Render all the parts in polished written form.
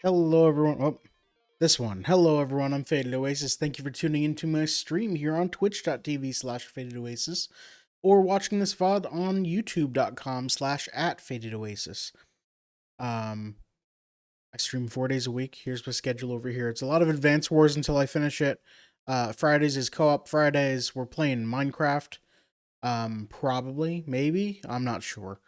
Hello, everyone. Oh, this one. Hello, everyone. I'm Faded Oasis. Thank you for tuning into my stream here on twitch.tv/Faded Oasis or watching this VOD on youtube.com/at Faded Oasis. I stream 4 days a week. Here's my schedule over here. It's a lot of Advance Wars until I finish it. Fridays is co-op Fridays. We're playing Minecraft. Probably, maybe. I'm not sure.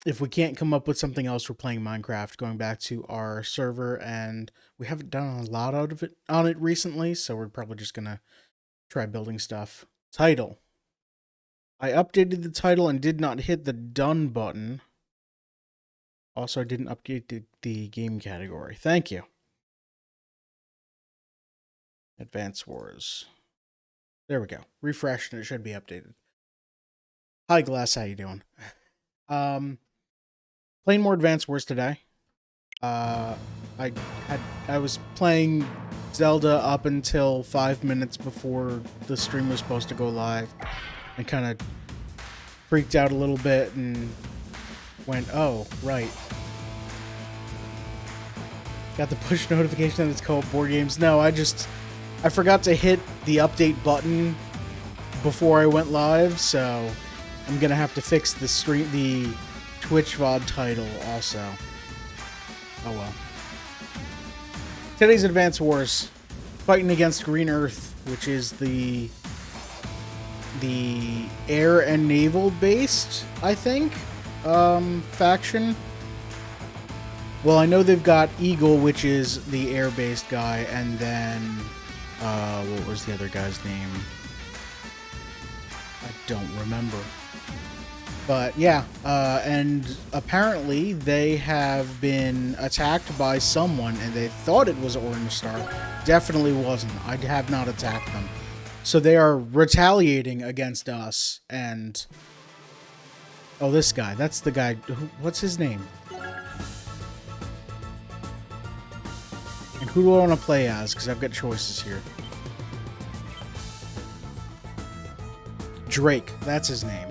If we can't come up with something else, we're playing Minecraft, going back to our server, and we haven't done a lot out of it on it recently, so we're probably just gonna try building stuff. Title. I updated the title and did not hit the done button. Also, I didn't update the game category. Thank you. Advance Wars. There we go. Refresh and it should be updated. Hi Glass, how you doing? Playing more Advance Wars today. I was playing Zelda up until 5 minutes before the stream was supposed to go live. I kind of freaked out a little bit and went, oh, right. Got the push notification that it's called Board Games. No, I forgot to hit the update button before I went live, so I'm gonna have to fix the Twitch VOD title also. Oh well. Today's Advance Wars, fighting against Green Earth, which is the air and naval based, I think, faction. Well, I know they've got Eagle, which is the air based guy, and then what was the other guy's name? I don't remember. But yeah, and apparently they have been attacked by someone, and they thought it was Orange Star. Definitely wasn't. I have not attacked them. So they are retaliating against us, and... Oh, this guy. That's the guy. What's his name? And who do I want to play as? Because I've got choices here. Drake. That's his name.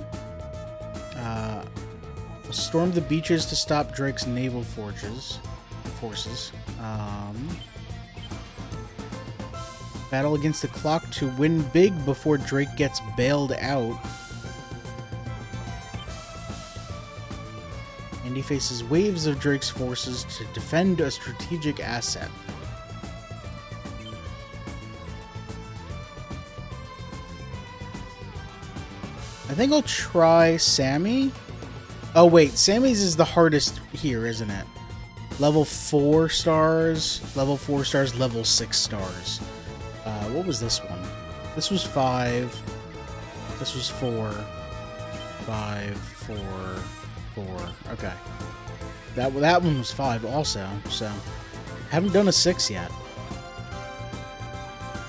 Storm the beaches to stop Drake's naval forces. Battle against the clock to win big before Drake gets bailed out. And he faces waves of Drake's forces to defend a strategic asset. I think I'll try Sammy. Oh wait, Sammy's is the hardest here, isn't it? Level 4 stars, level 4 stars, level 6 stars. What was this one? This was 5. This was 4. 5, 4, 4. Okay. That one was 5 also, so... Haven't done a 6 yet.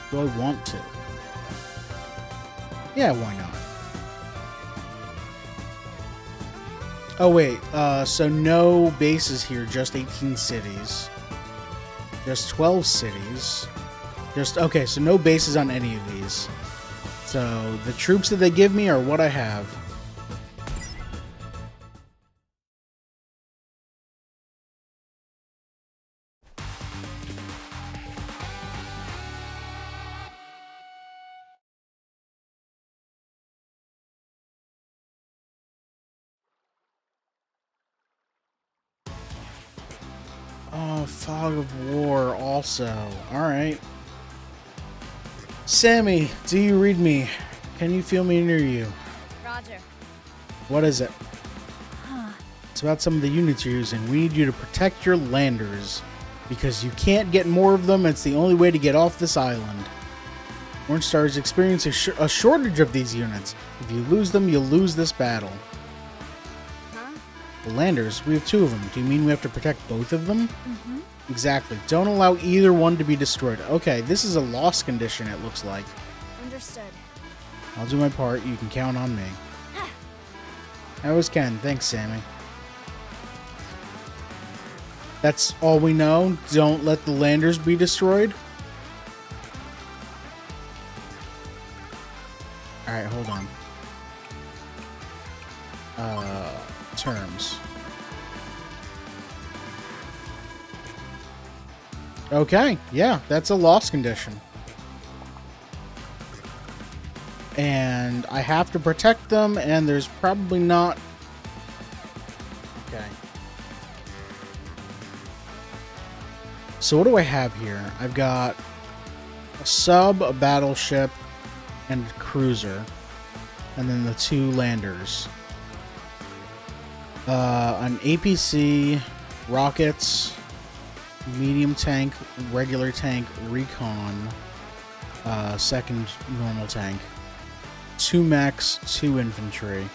Do I want to? Yeah, why not? Oh wait, so no bases here, just 18 cities. Just 12 cities. Okay, so no bases on any of these. So the troops that they give me are what I have. Oh, Fog of War also. Alright. Sammy, do you read me? Can you feel me near you? Roger. What is it? It's about some of the units you're using. We need you to protect your landers. Because you can't get more of them, it's the only way to get off this island. Orange Star is experiencing a shortage of these units. If you lose them, you'll lose this battle. The landers, we have 2 of them. Do you mean we have to protect both of them? Mm-hmm. Exactly. Don't allow either one to be destroyed. Okay, this is a loss condition, it looks like. Understood. I'll do my part. You can count on me. I always can. Thanks, Sammy. That's all we know? Don't let the landers be destroyed? Alright, hold on. Terms. Okay, yeah, that's a loss condition. And I have to protect them, and there's probably not... Okay. So what do I have here? I've got a sub, a battleship, and a cruiser. And then the 2 landers. An APC, rockets, medium tank, regular tank, recon, second normal tank, 2 mechs, 2 infantry.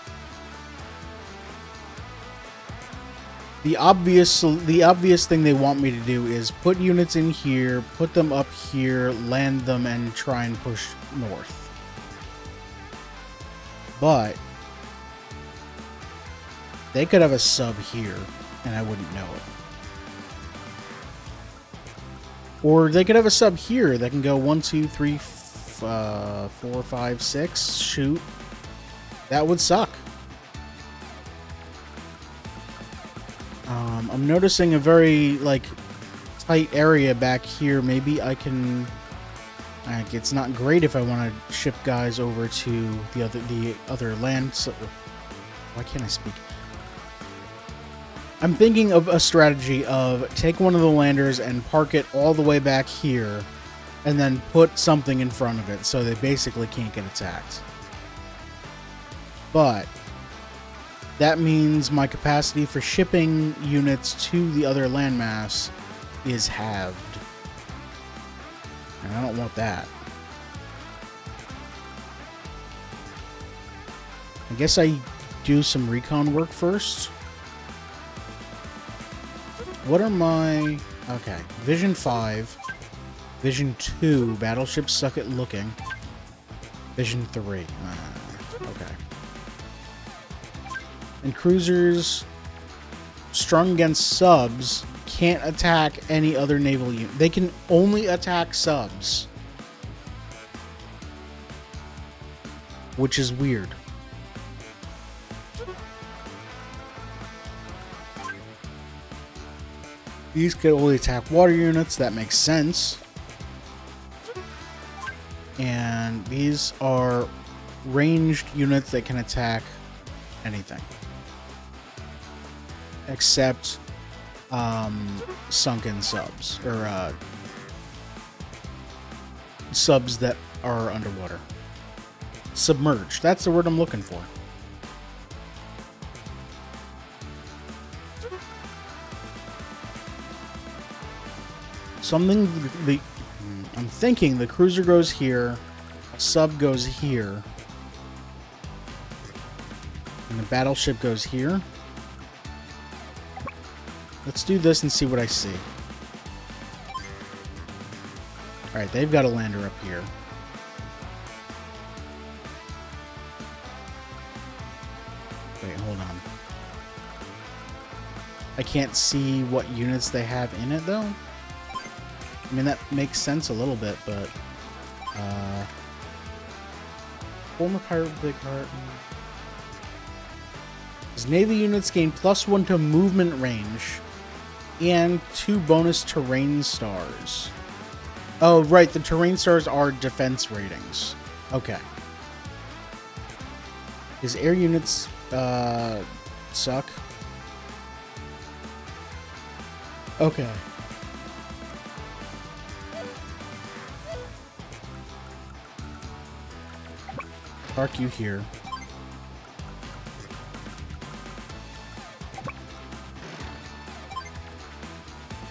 The obvious thing they want me to do is put units in here, put them up here, land them, and try and push north. But they could have a sub here, and I wouldn't know it. Or they could have a sub here that can go 1, 2, 3, 4, 5, 6, shoot. That would suck. I'm noticing a very, like, tight area back here. Maybe I can... Like, it's not great if I want to ship guys over to the other land. So, why can't I speak? I'm thinking of a strategy of take one of the landers and park it all the way back here, and then put something in front of it so they basically can't get attacked. But that means my capacity for shipping units to the other landmass is halved. And I don't want that. I guess I do some recon work first. What are my... Okay. Vision 5. Vision 2. Battleships suck at looking. Vision 3. Okay. And cruisers, strung against subs, can't attack any other naval unit. They can only attack subs. Which is weird. These can only attack water units. That makes sense. And these are ranged units that can attack anything. Except sunken subs. Or subs that are underwater. Submerged. That's the word I'm looking for. I'm thinking the cruiser goes here, sub goes here, and the battleship goes here. Let's do this and see what I see. Alright, they've got a lander up here. Wait, hold on. I can't see what units they have in it, though. I mean, that makes sense a little bit, but... former pirate Big Heart... His Navy units gain +1 to movement range and 2 bonus terrain stars. Oh, right, the terrain stars are defense ratings. Okay. His air units suck. Okay. Park you here.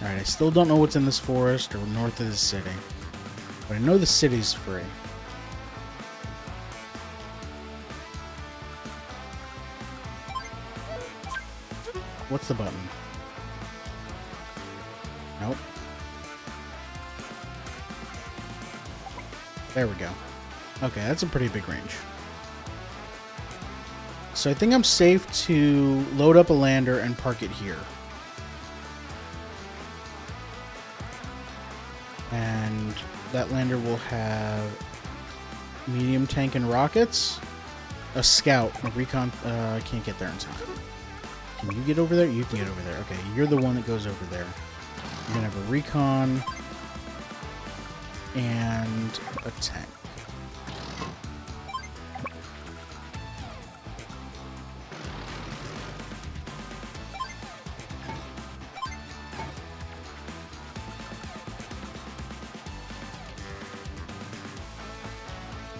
Alright, I still don't know what's in this forest or north of the city. But I know the city's free. What's the button? Nope. There we go. Okay, that's a pretty big range. So I think I'm safe to load up a lander and park it here. And that lander will have medium tank and rockets, a scout, a recon. I can't get there in time. Can you get over there? You can get over there. Okay, you're the one that goes over there. You're gonna have a recon, and a tank.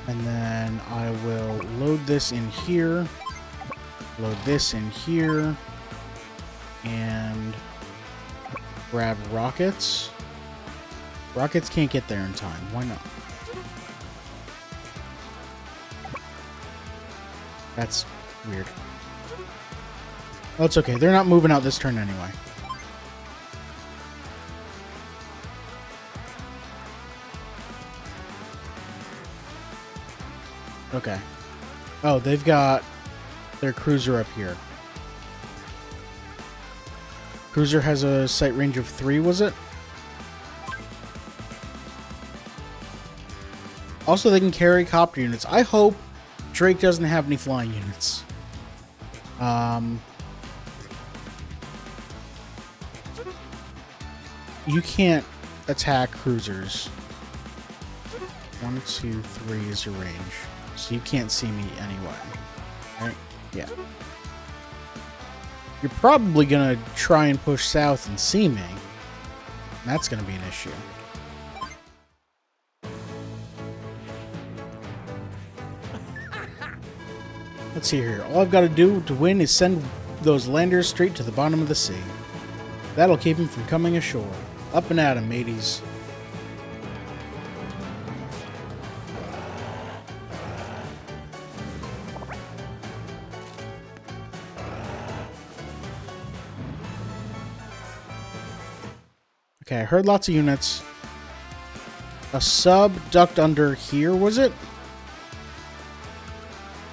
And then I will load this in here, load this in here, and grab rockets. Rockets can't get there in time. Why not? That's weird. Oh, it's okay. They're not moving out this turn anyway. Okay. Oh, they've got their cruiser up here. Cruiser has a sight range of 3, was it? Also, they can carry copter units. I hope Drake doesn't have any flying units. You can't attack cruisers. 1, 2, 3 is your range. So you can't see me anyway. Right? Yeah. You're probably going to try and push south and see me. That's going to be an issue. Let's see here. All I've got to do to win is send those landers straight to the bottom of the sea. That'll keep them from coming ashore. Up and at 'em, mateys. Okay, I heard lots of units. A sub ducked under here, was it?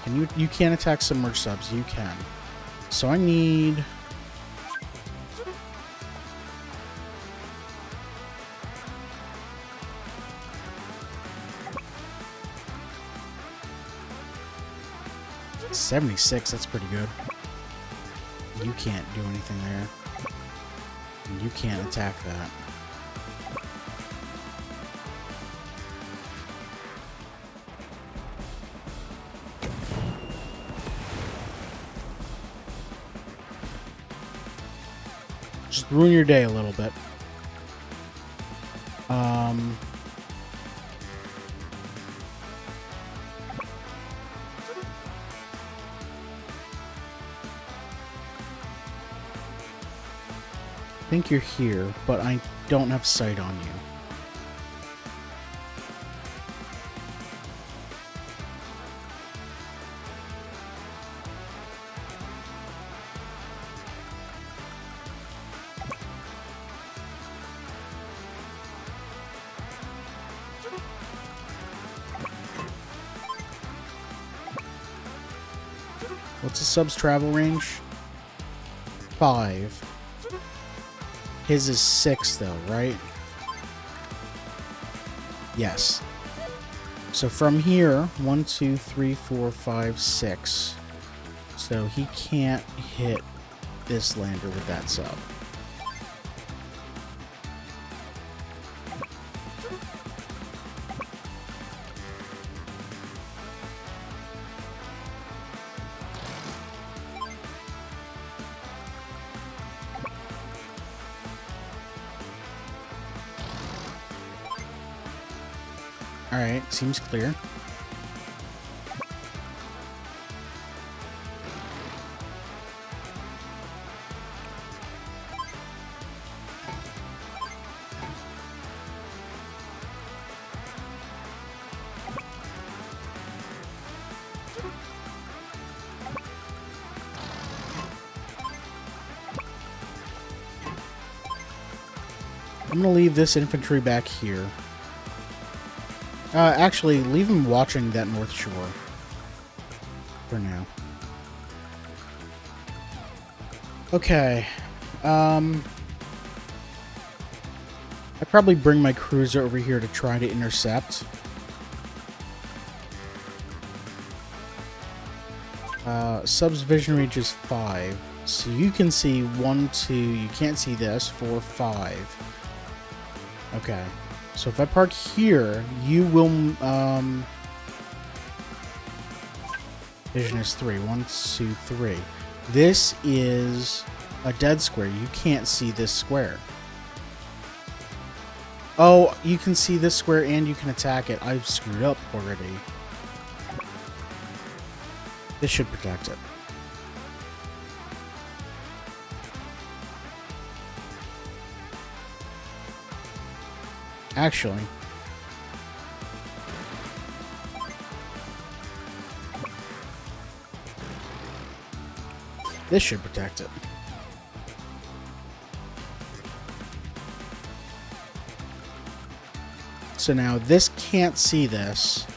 Can you can't attack submerged subs. You can. So I need... $76, that's pretty good. You can't do anything there. You can't attack that. Just ruin your day a little bit. I think you're here, but I don't have sight on you. What's the sub's travel range? 5. His is 6, though, right? Yes. So from here, 1, 2, 3, 4, 5, 6. So he can't hit this lander with that sub. Alright, seems clear. I'm gonna leave this infantry back here. Actually, leave him watching that North Shore. For now. Okay. I'd probably bring my cruiser over here to try to intercept. Sub's vision range is 5. So you can see 1, 2, you can't see this, 4, 5. Okay. So if I park here, you will... Vision is 3. 1, 2, 3. This is a dead square. You can't see this square. Oh, you can see this square and you can attack it. I've screwed up already. This should protect it. Actually, this should protect it. So now this can't see this.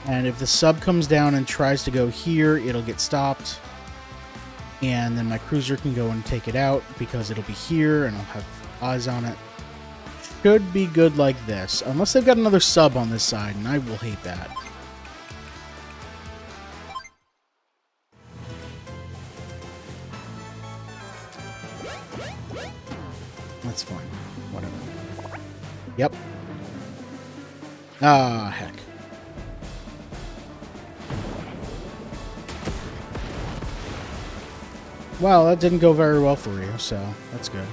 And if the sub comes down and tries to go here, it'll get stopped. And then my cruiser can go and take it out because it'll be here and I'll have eyes on it. Should be good like this. Unless they've got another sub on this side, and I will hate that. That's fine. Whatever. Yep. Ah, heck. Well, that didn't go very well for you, so that's good.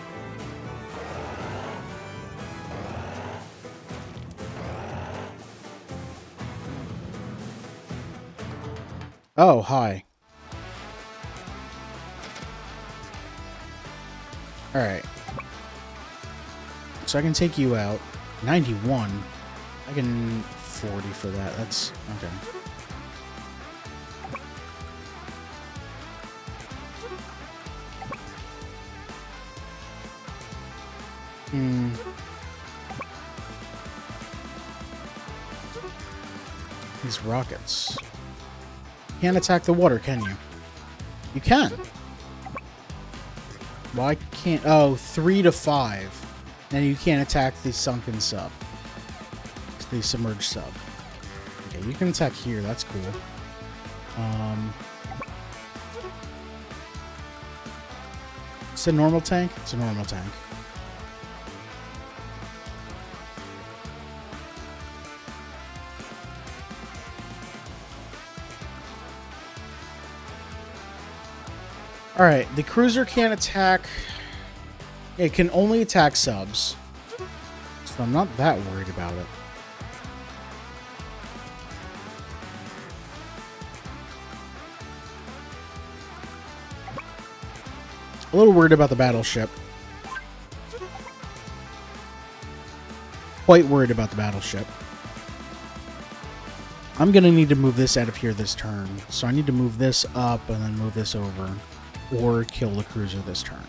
Oh, hi. Alright. So I can take you out. 91. I can 40 for that. That's okay. These rockets. Can't attack the water, can you? You can. Why can't... Oh, 3 to 5. And you can't attack the sunken sub. The submerged sub. Okay, you can attack here. That's cool. It's a normal tank? It's a normal tank. Alright, the cruiser can't attack... It can only attack subs. So I'm not that worried about it. A little worried about the battleship. Quite worried about the battleship. I'm going to need to move this out of here this turn. So I need to move this up and then move this over. Or kill the cruiser this turn.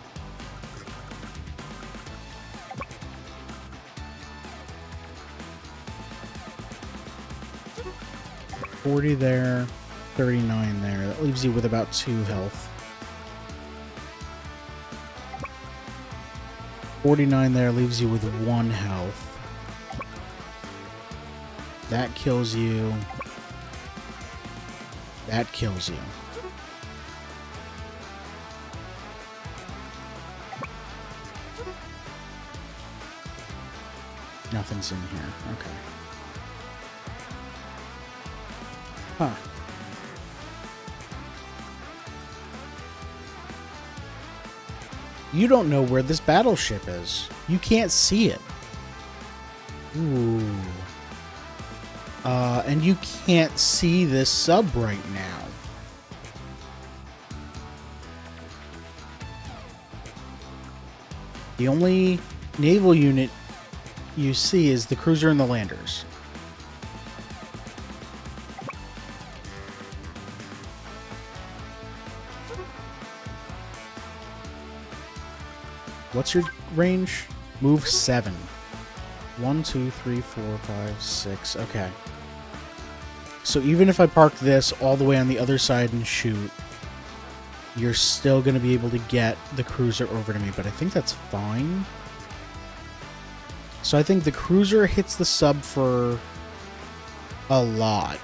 $40 there. 39 there. That leaves you with about 2 health. 49 there leaves you with 1 health. That kills you. That kills you. Nothing's in here. Okay. Huh. You don't know where this battleship is. You can't see it. Ooh. And you can't see this sub right now. The only naval unit you see is the cruiser and the landers. What's your range? Move 7. 1, 2, 3, 4, 5, 6. Okay. So even if I park this all the way on the other side and shoot, you're still going to be able to get the cruiser over to me, but I think that's fine. So I think the cruiser hits the sub for a lot.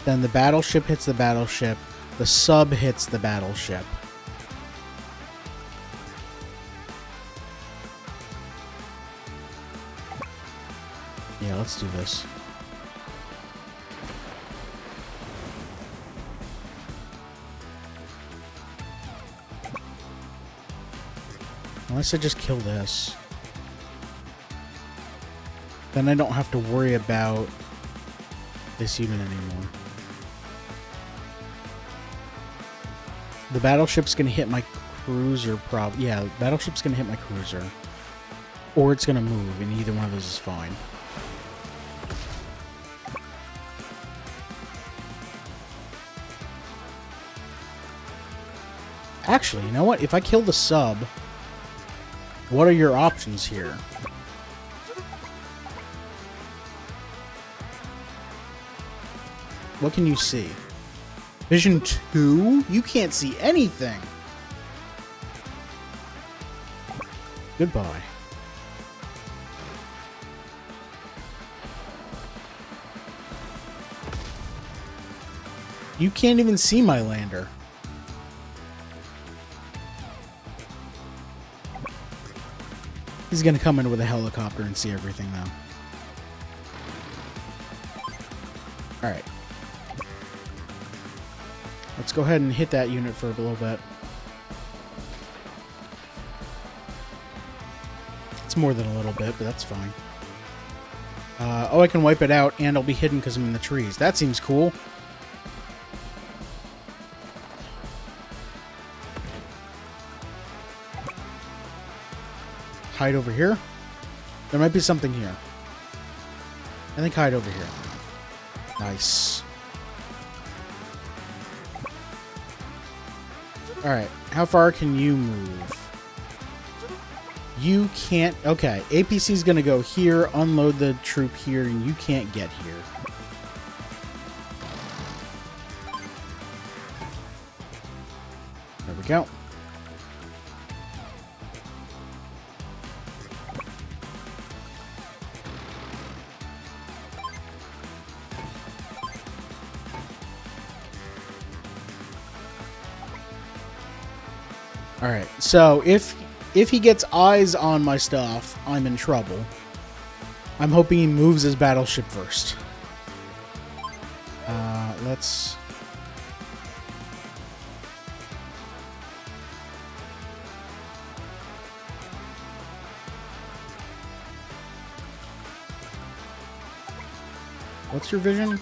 Then the battleship hits the battleship. The sub hits the battleship. Yeah, let's do this. Unless I just kill this. Then I don't have to worry about this unit anymore. The battleship's gonna hit my cruiser yeah, the battleship's gonna hit my cruiser. Or it's gonna move, and either one of those is fine. Actually, you know what? If I kill the sub, what are your options here? What can you see? Vision 2? You can't see anything! Goodbye. You can't even see my lander. He's gonna come in with a helicopter and see everything, though. Alright. Let's go ahead and hit that unit for a little bit. It's more than a little bit, but that's fine. Oh, I can wipe it out, and I'll be hidden because I'm in the trees. That seems cool. Hide over here. There might be something here. I think hide over here. Nice. Alright, how far can you move? You can't... Okay, APC's gonna go here, unload the troop here, and you can't get here. There we go. Alright, so if he gets eyes on my stuff, I'm in trouble. I'm hoping he moves his battleship first. Let's... What's your vision?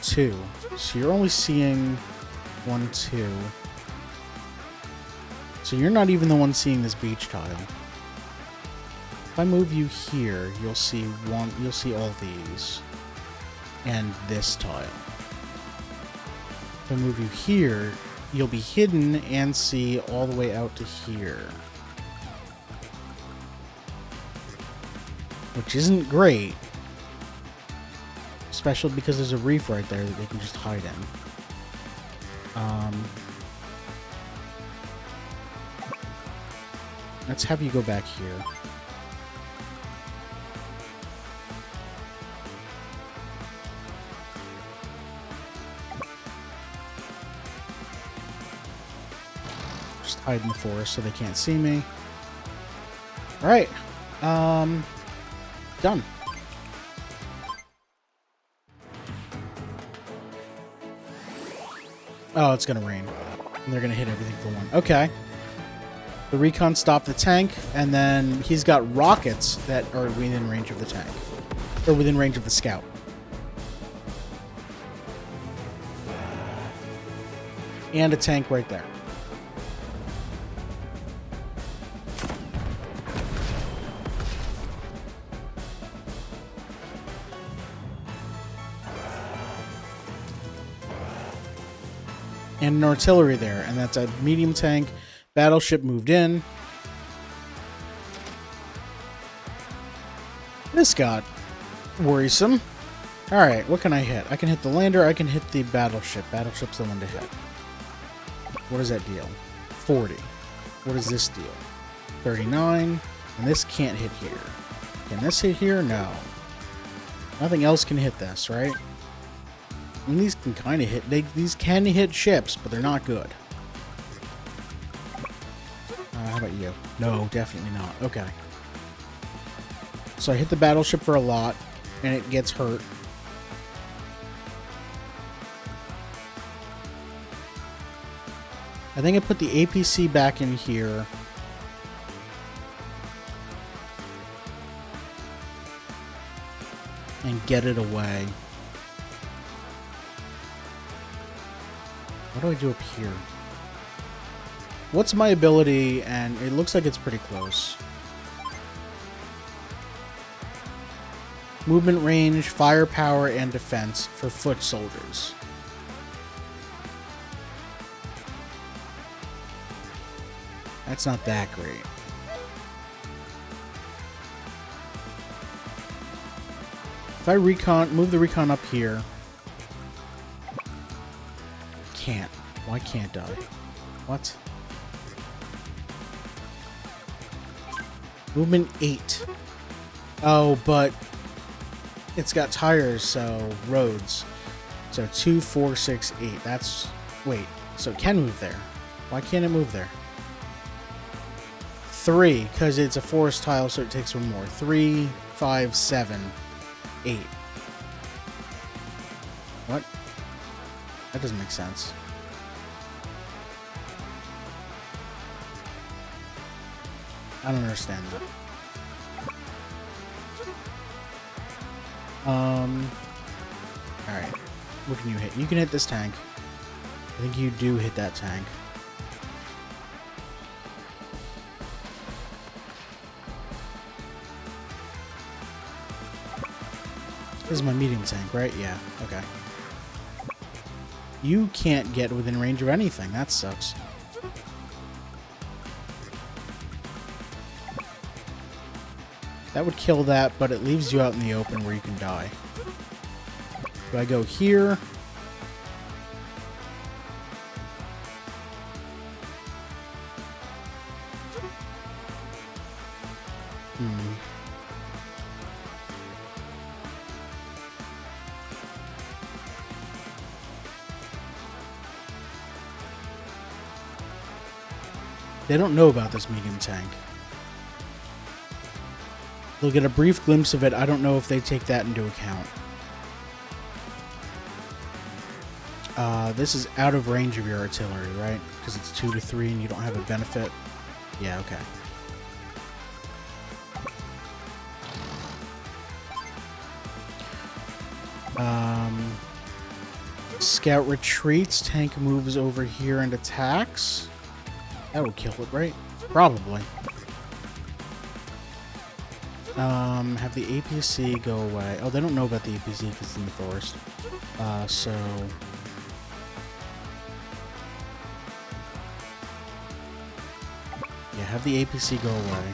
2. So you're only seeing 1, 2. So you're not even the one seeing this beach tile. If I move you here, you'll see all these. And this tile. If I move you here, you'll be hidden and see all the way out to here. Which isn't great. Especially because there's a reef right there that they can just hide in. Let's have you go back here. Just hide in the forest so they can't see me. Alright. Done. Oh, it's gonna rain. And they're gonna hit everything for one. Okay. The recon stopped the tank, and then he's got rockets that are within range of the tank. Or within range of the scout. And a tank right there. And an artillery there, and that's a medium tank. Battleship moved in. This got worrisome. Alright, what can I hit? I can hit the lander, I can hit the battleship. Battleship's the one to hit. What does that deal? 40. What does this deal? 39. And this can't hit here. Can this hit here? No. Nothing else can hit this, right? I mean, these can kind of hit... These can hit ships, but they're not good. How about you? No, definitely not. Okay. So I hit the battleship for a lot, and it gets hurt. I think I put the APC back in here. And get it away. What do I do up here? What's my ability? And it looks like it's pretty close. Movement range, firepower, and defense for foot soldiers. That's not that great. If I move the recon up here. Can't. Why can't I? What? Movement 8. Oh, but it's got tires, so roads. So 2, 4, 6, 8. That's... Wait. So it can move there. Why can't it move there? 3, because it's a forest tile, so it takes one more. 3, 5, 7, 8. What? That doesn't make sense. I don't understand that. Alright. What can you hit? You can hit this tank. I think you do hit that tank. This is my medium tank, right? Yeah, okay. You can't get within range of anything. That sucks. That would kill that, but it leaves you out in the open where you can die. Do I go here? They don't know about this medium tank. They'll get a brief glimpse of it. I don't know if they take that into account. This is out of range of your artillery, right? Because it's 2 to 3 and you don't have a benefit. Yeah, okay. Scout retreats. Tank moves over here and attacks. That would kill it, right? Probably. Have the APC go away. Oh, they don't know about the APC because it's in the forest. So... yeah, have the APC go away.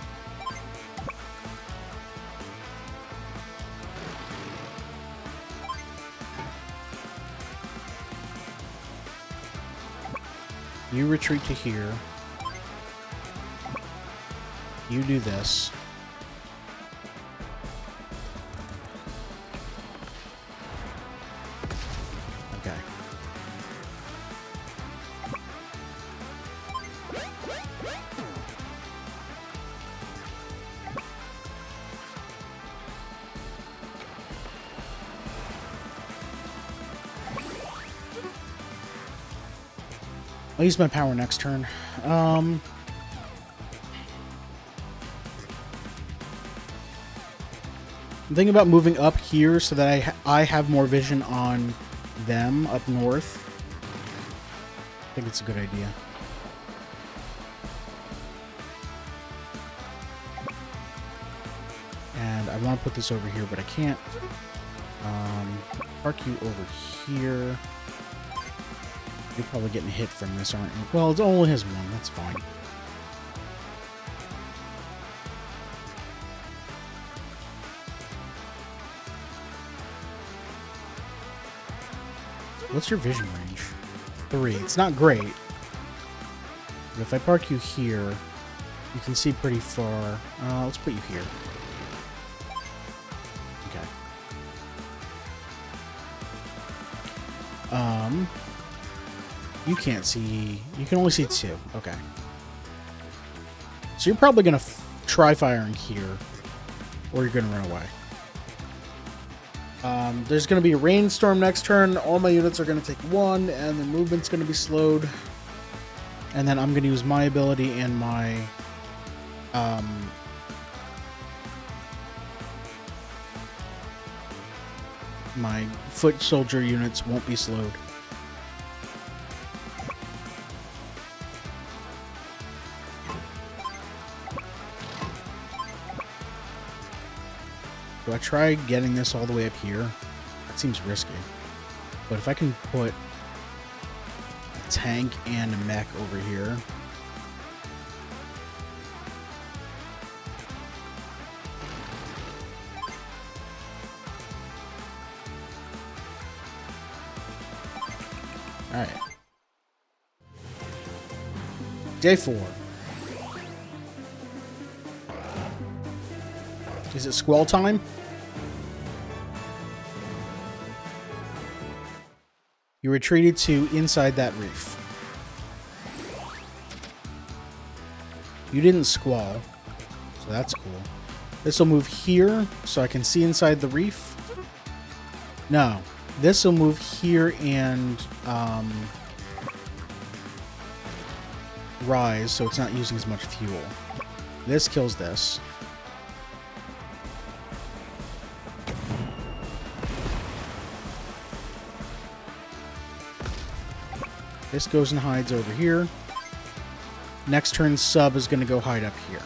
You retreat to here. You do this. Okay. I'll use my power next turn. I'm thinking about moving up here so that I have more vision on them up north. I think it's a good idea. And I want to put this over here, but I can't. Park you over here. You're probably getting hit from this, aren't you? Well, it only has one. That's fine. What's your vision range? 3. It's not great. But if I park you here, you can see pretty far. Let's put you here. Okay. You can't see... you can only see 2. Okay. So you're probably going to try firing here. or you're going to run away. There's going to be a rainstorm next turn. All my units are going to take 1, and the movement's going to be slowed. And then I'm going to use my ability and my... my foot soldier units won't be slowed. Do I try getting this all the way up here? That seems risky. But if I can put a tank and a mech over here... Alright. Day 4. Is it squall time? You retreated to inside that reef. You didn't squall, so that's cool. This will move here, so I can see inside the reef. No, this will move here and rise, so it's not using as much fuel. This kills this. This goes and hides over here. Next turn, sub is going to go hide up here.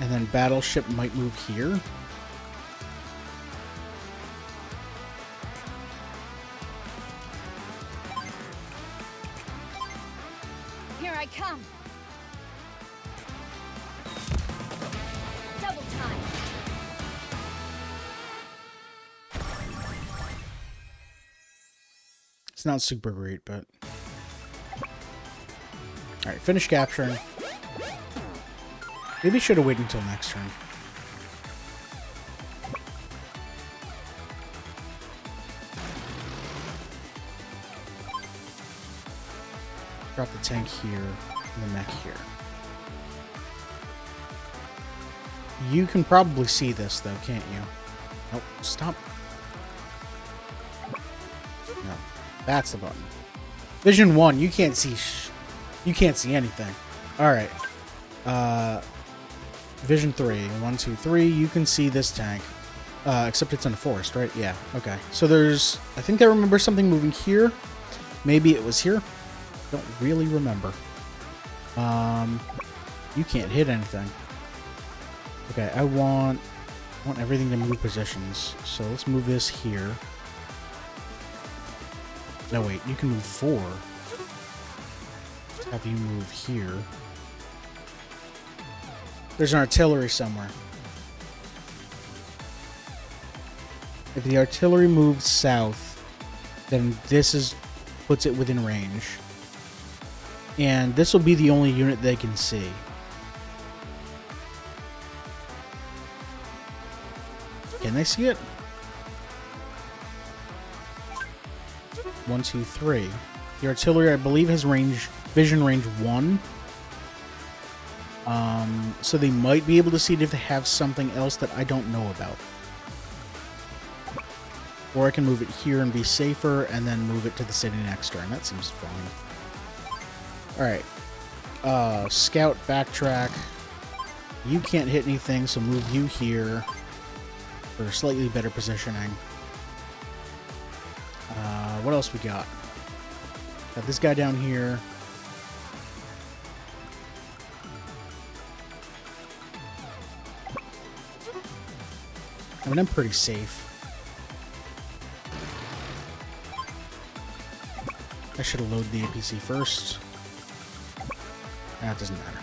And then battleship might move here. Here I come. Double time. It's not super great, but... Alright, finish capturing. Maybe should have waited until next turn. Drop the tank here, and the mech here. You can probably see this, though, can't you? Nope, stop. No, that's the button. Vision 1, you can't see you can't see anything. Alright. Vision 3, 1, 2, 3, you can see this tank. Except it's in a forest, right? Yeah, okay. So there's... I think I remember something moving here. Maybe it was here. Don't really remember. You can't hit anything. Okay, I want everything to move positions. So let's move this here. No, wait, you can move 4. Let's have you move here. There's an artillery somewhere. If the artillery moves south, then this puts it within range. And this will be the only unit they can see. Can they see it? 1, 2, 3. The artillery, I believe, has vision range 1. So they might be able to see it if they have something else that I don't know about. Or I can move it here and be safer, and then move it to the city next turn. That seems fine. Alright. Scout, backtrack. You can't hit anything, so move you here for slightly better positioning. What else we got? Got this guy down here. I mean, I'm pretty safe. I should have loaded the APC first. That doesn't matter.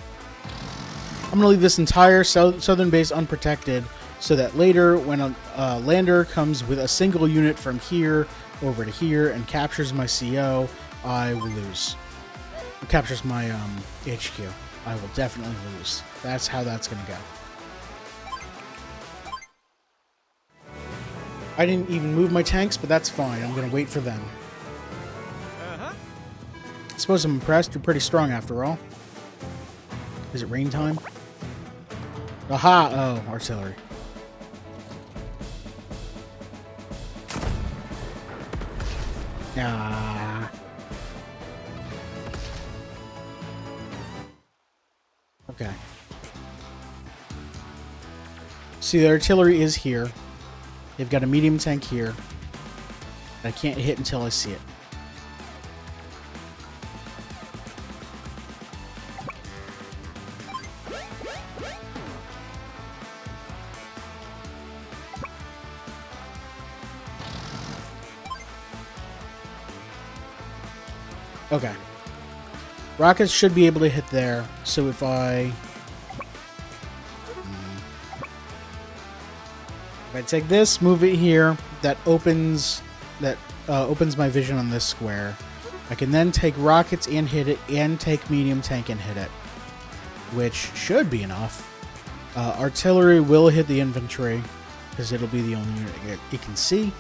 I'm going to leave this entire southern base unprotected so that later when a lander comes with a single unit from here over to here and captures my CO, I will lose. It captures my HQ. I will definitely lose. That's how that's going to go. I didn't even move my tanks, but that's fine. I'm going to wait for them. I suppose I'm impressed. You're pretty strong after all. Is it rain time? Aha! Oh, artillery. Ah. Okay. See, the artillery is here. They've got a medium tank here. I can't hit until I see it. Okay. Rockets should be able to hit there, so if I take this, move it here, that opens my vision on this square. I can then take rockets and hit it, and take medium tank and hit it, which should be enough. Artillery will hit the infantry, because it'll be the only unit it can see.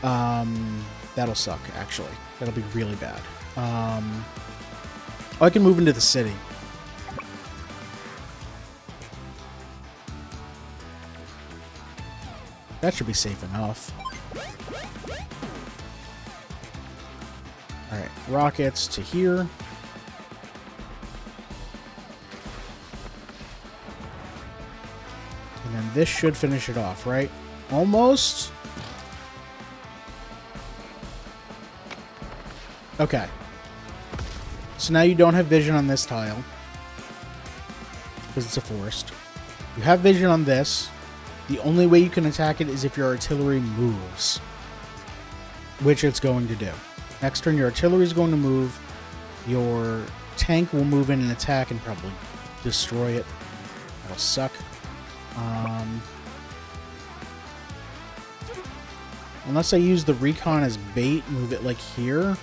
That'll suck, actually. That'll be really bad. I can move into the city. That should be safe enough. Alright, rockets to here. And then this should finish it off, right? Almost. Okay. So now you don't have vision on this tile, because it's a forest. You have vision on this. The only way you can attack it is if your artillery moves, which it's going to do. Next turn, your artillery is going to move. Your tank will move in and attack and probably destroy it. That'll suck. Unless I use the recon as bait, move it like here,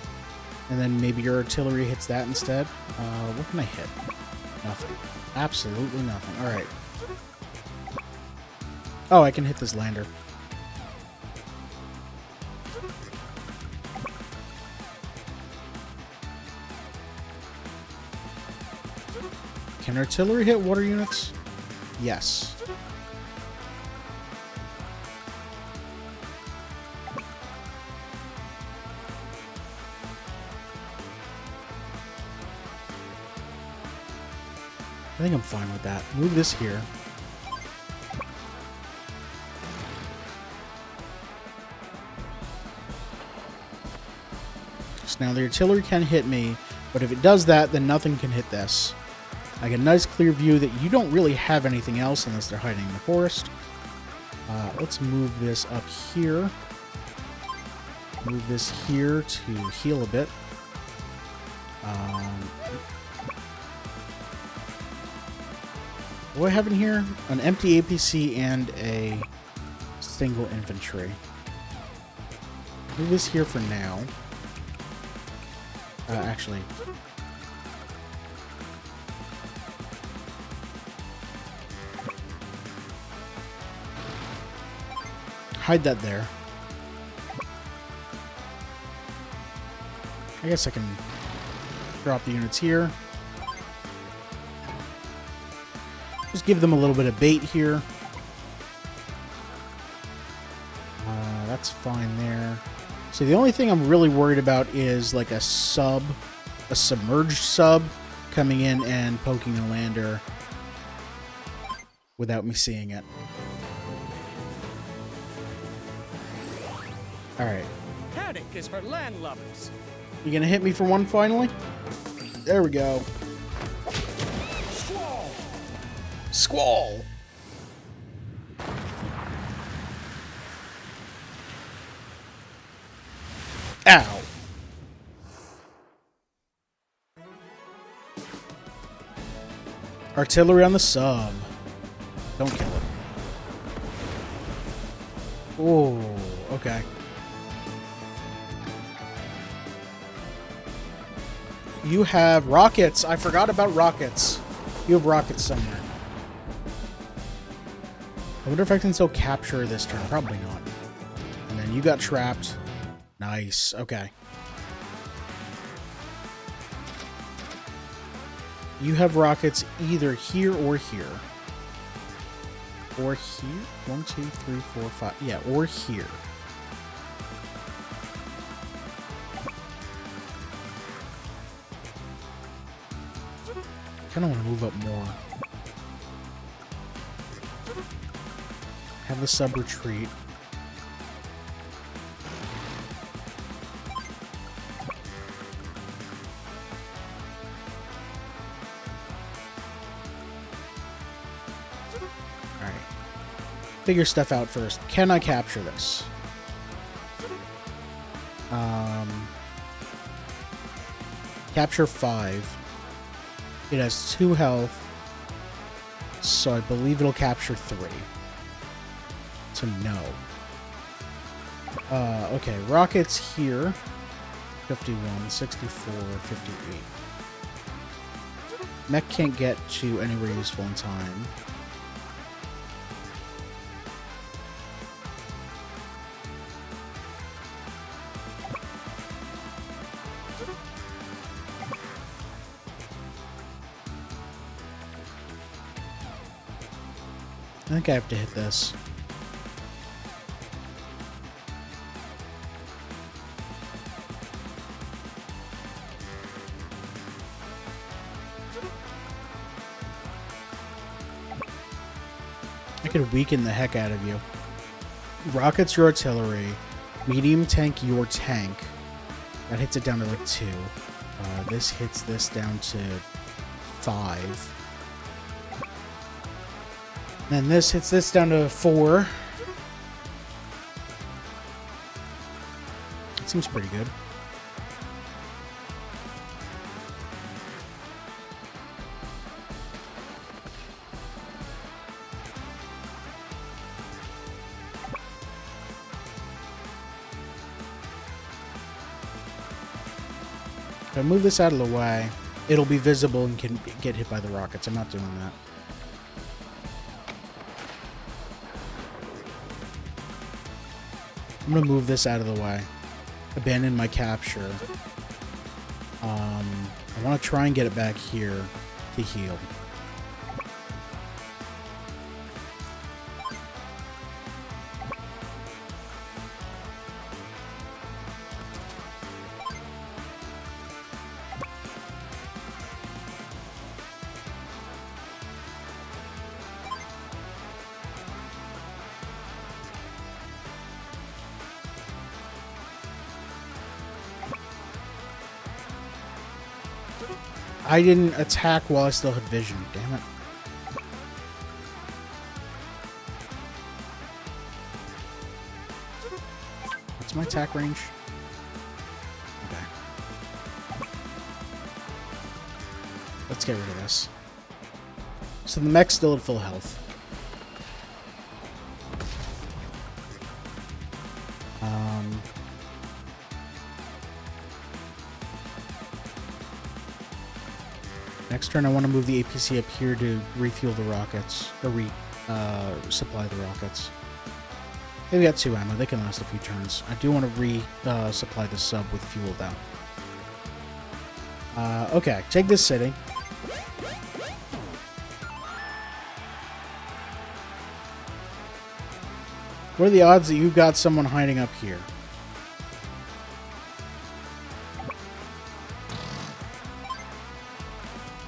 and then maybe your artillery hits that instead. What can I hit? Nothing. Absolutely nothing. Alright. Oh, I can hit this lander. Can artillery hit water units? Yes. I think I'm fine with that. Move this here. So now the artillery can hit me, but if it does that, then nothing can hit this. I get a nice clear view that you don't really have anything else unless they're hiding in the forest. Let's move this up here. Move this here to heal a bit. What do I have in here? An empty APC and a single infantry. Move this here for now. Actually. Hide that there. I guess I can drop the units here. Just give them a little bit of bait here. That's fine there. So the only thing I'm really worried about is like a submerged sub coming in and poking a lander without me seeing it. Alright. Haddock is for landlubbers. You gonna hit me for one finally? There we go. Squall! Squall! Ow! Artillery on the sub. Don't kill it. Oh, okay. You have rockets. I forgot about rockets. You have rockets somewhere. I wonder if I can still capture this turn. Probably not. And then you got trapped. Nice. Okay. You have rockets either here or here. Or here? 1, 2, 3, 4, 5. Yeah, or here. I kind of want to move up more. Have the sub retreat. Alright. Figure stuff out first. Can I capture this? Capture 5. It has 2 health, so I believe it'll capture 3. So no. Okay, rockets here. 51, 64, 58. Mech can't get to anywhere useful in time. I think I have to hit this. I could weaken the heck out of you. Rockets your artillery. Medium tank your tank. That hits it down to like 2. This hits this down to 5. Then this hits this down to 4. That seems pretty good. If I move this out of the way, it'll be visible and can get hit by the rockets. I'm not doing that. I'm gonna move this out of the way. Abandon my capture. I want to try and get it back here to heal. I didn't attack while I still had vision. Damn it. What's my attack range? Okay. Let's get rid of this. So the mech's still at full health. Next turn, I want to move the APC up here to refuel the rockets, or supply the rockets. They've got 2 ammo. They can last a few turns. I do want to supply the sub with fuel, though. Okay, take this city. What are the odds that you've got someone hiding up here?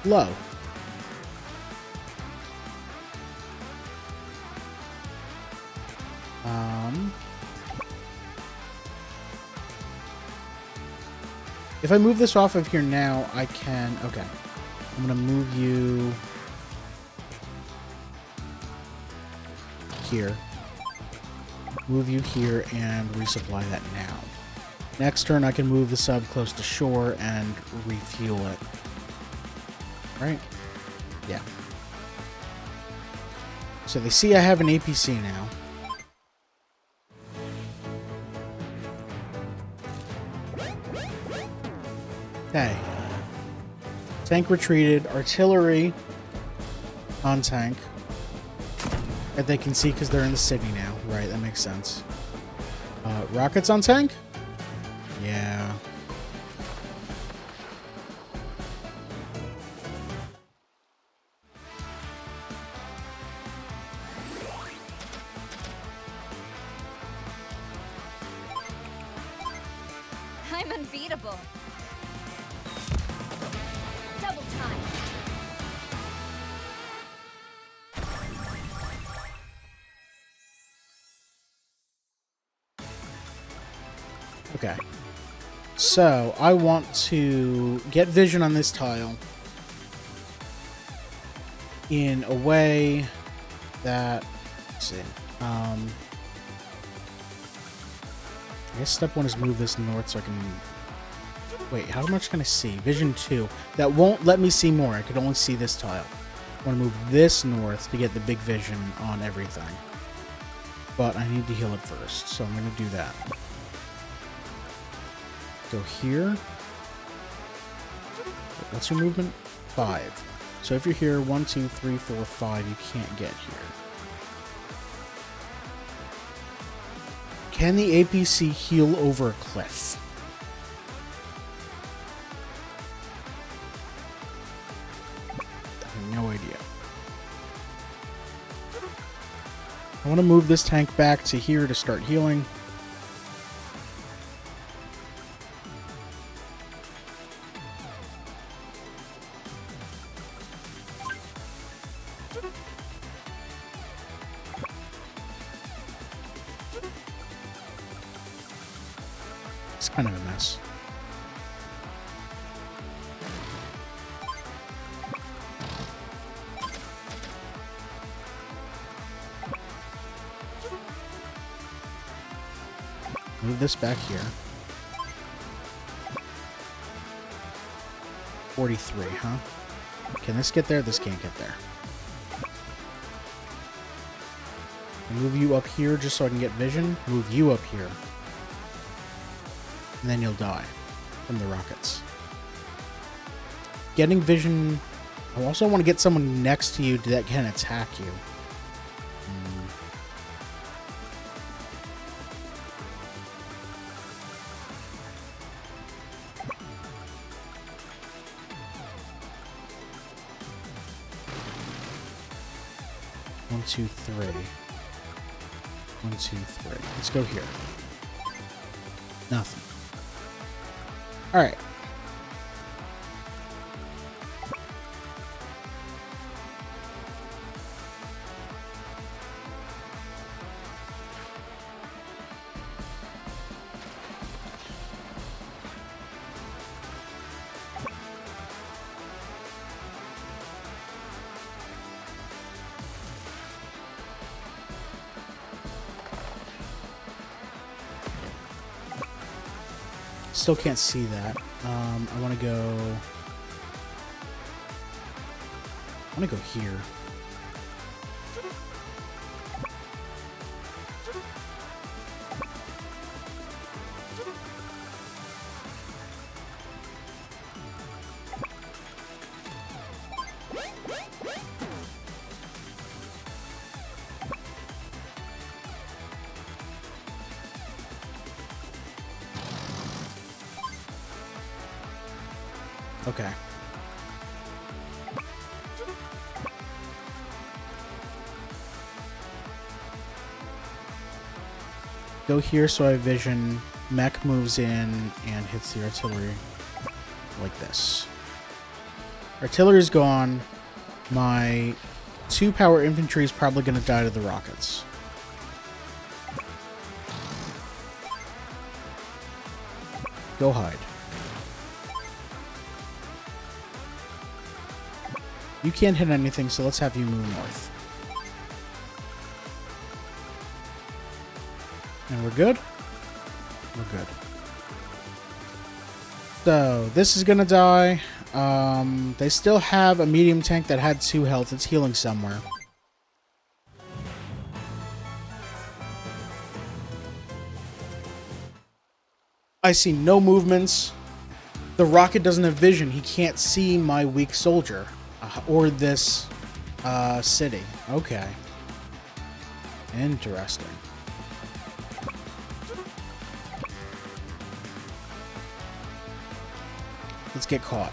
Low. If I move this off of here now, I can... Okay. I'm going to move you... here. Move you here and resupply that now. Next turn, I can move the sub close to shore and refuel it. Right? Yeah. So they see I have an APC now. Okay. Tank retreated. Artillery on tank. That they can see because they're in the city now. Right, that makes sense. Rockets on tank? Yeah. Unbeatable. Double time. Okay. So, I want to get vision on this tile in a way that... Let's see. I guess step 1 is move this north so I can... Wait, how much can I see? Vision 2. That won't let me see more. I could only see this tile. I want to move this north to get the big vision on everything. But I need to heal it first, so I'm going to do that. Go here. What's your movement? 5. So if you're here, 1, 2, 3, 4, 5, you can't get here. Can the APC heal over a cliff? I have no idea. I want to move this tank back to here to start healing. It's kind of a mess. Move this back here. 43, huh? Can this get there? This can't get there. Move you up here just so I can get vision. Move you up here. And then you'll die from the rockets. Getting vision... I also want to get someone next to you that can attack you. 1, 2, 3. 1, 2, 3. Let's go here. Nothing. Alright. Still can't see that. I want to go... I want to go here. Okay. Go here so I vision. Mech moves in and hits the artillery like this. Artillery's gone. My 2 power infantry is probably going to die to the rockets. Go hide. You can't hit anything, so let's have you move north. And we're good? We're good. So, this is gonna die. They still have a medium tank that had 2 health. It's healing somewhere. I see no movements. The rocket doesn't have vision. He can't see my weak soldier. Or this city. Okay. Interesting. Let's get caught.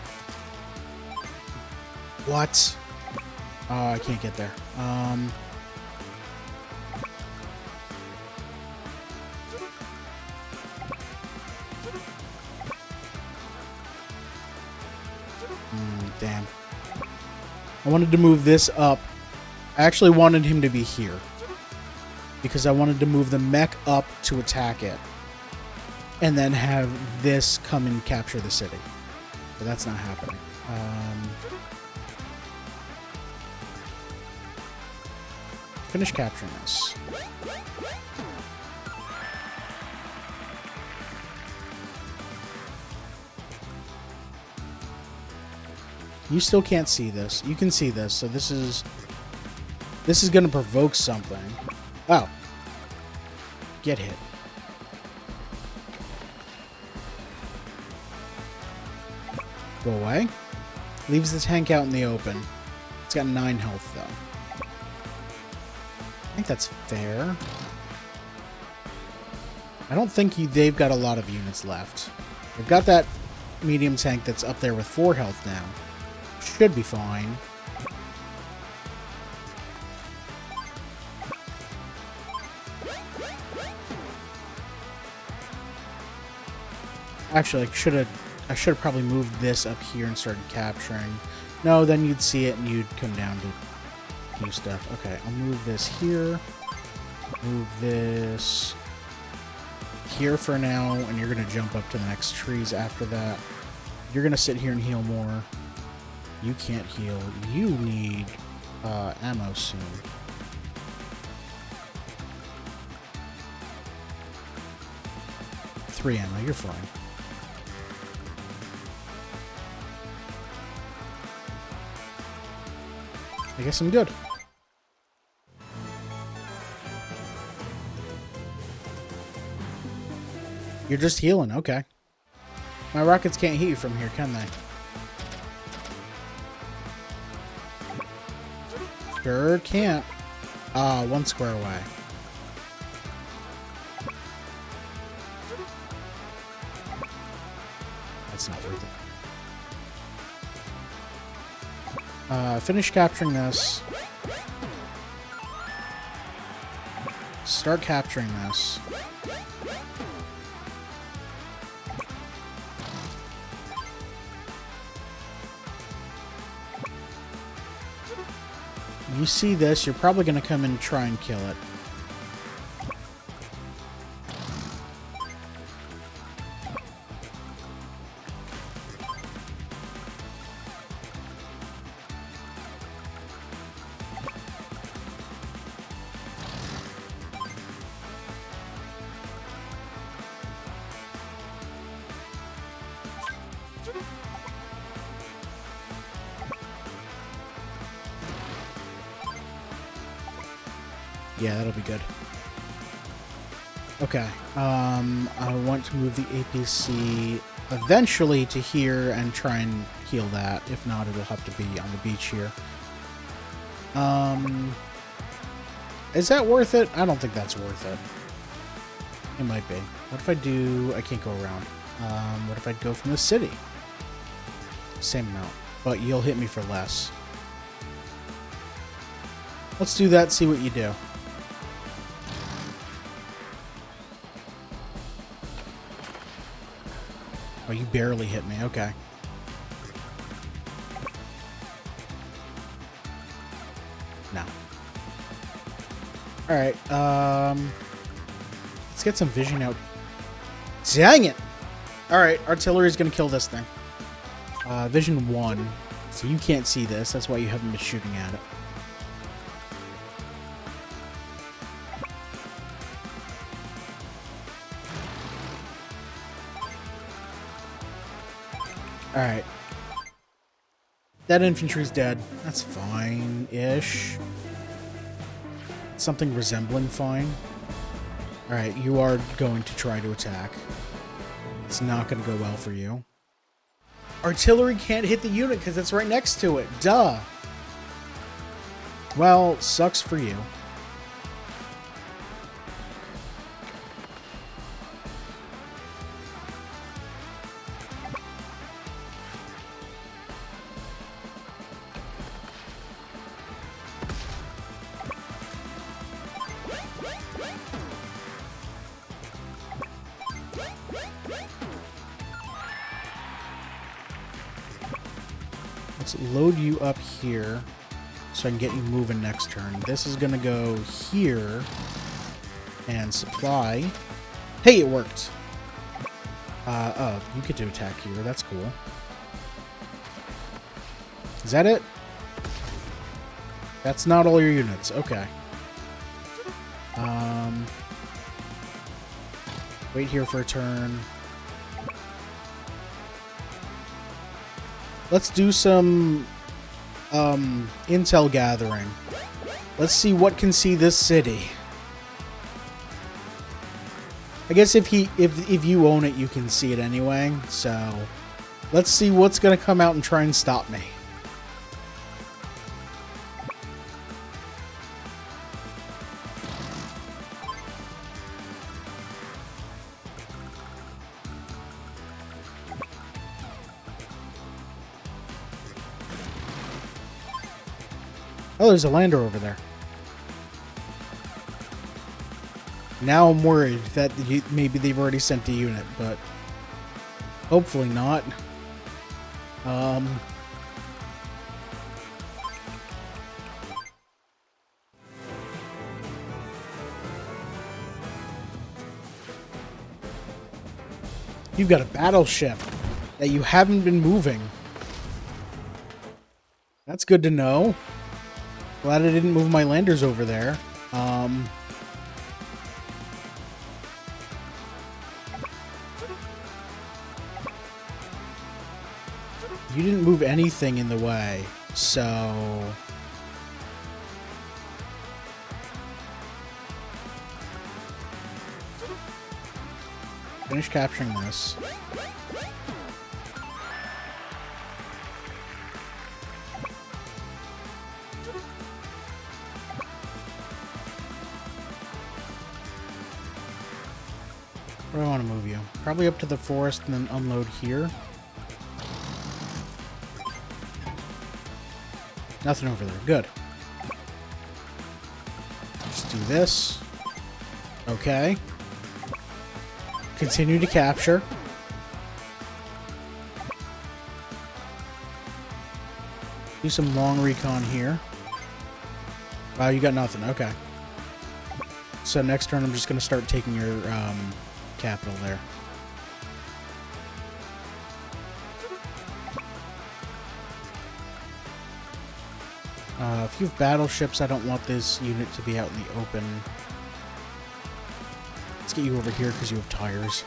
What? Oh, I can't get there. Damn. I wanted to move this up. I actually wanted him to be here. Because I wanted to move the mech up to attack it. And then have this come and capture the city. But that's not happening. Finish capturing this. You still can't see this. You can see this, so this is going to provoke something. Oh. Get hit. Go away. Leaves the tank out in the open. It's got 9 health, though. I think that's fair. I don't think they've got a lot of units left. They've got that medium tank that's up there with 4 health now. Should be fine. Actually, I should have probably moved this up here and started capturing. No, then you'd see it and you'd come down to do stuff. Okay, I'll move this here. Move this here for now, and you're going to jump up to the next trees after that. You're going to sit here and heal more. You can't heal. You need ammo soon. Three ammo, you're fine. I guess I'm good. You're just healing, okay. My rockets can't hit you from here, can they? Sure can't. Ah, 1 square away. That's not worth it. Finish capturing this. Start capturing this. You see this, you're probably going to come and try and kill it. Yeah, that'll be good. Okay, I want to move the APC eventually to here and try and heal that. If not, it'll have to be on the beach here. Is that worth it? I don't think that's worth it. It might be. What if I do... I can't go around. What if I go from the city? Same amount, but you'll hit me for less. Let's do that, see what you do. Oh, you barely hit me. Okay. No. Alright, let's get some vision out. Dang it! Alright, artillery is going to kill this thing. Vision 1. So you can't see this. That's why you haven't been shooting at it. Alright. That infantry's dead. That's fine-ish. Something resembling fine. Alright, you are going to try to attack. It's not going to go well for you. Artillery can't hit the unit because it's right next to it. Duh. Well, sucks for you. let's load you up here so I can get you moving next turn. This is going to go here and supply. Hey, it worked. Oh, you get to attack here. That's cool. Is that it? That's not all your units. Okay. Wait here for a turn. Let's do some intel gathering. Let's see what can see this city. I guess if you own it, you can see it anyway. So let's see what's gonna come out and try and stop me. Oh, there's a lander over there. Now I'm worried that maybe they've already sent a unit, but hopefully not. You've got a battleship that you haven't been moving. That's good to know. Glad I didn't move my landers over there. You didn't move anything in the way, so... Finish capturing this. Where do I want to move you? Probably up to the forest and then unload here. Nothing over there. Good. Just do this. Okay. Continue to capture. Do some long recon here. Wow, you got nothing. Okay. So next turn I'm just going to start taking your capital there. If you have battleships, I don't want this unit to be out in the open. Let's get you over here because you have tires.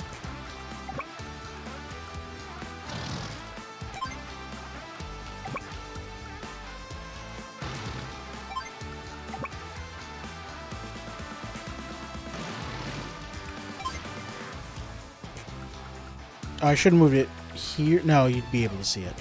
I should have moved it here. No, you'd be able to see it.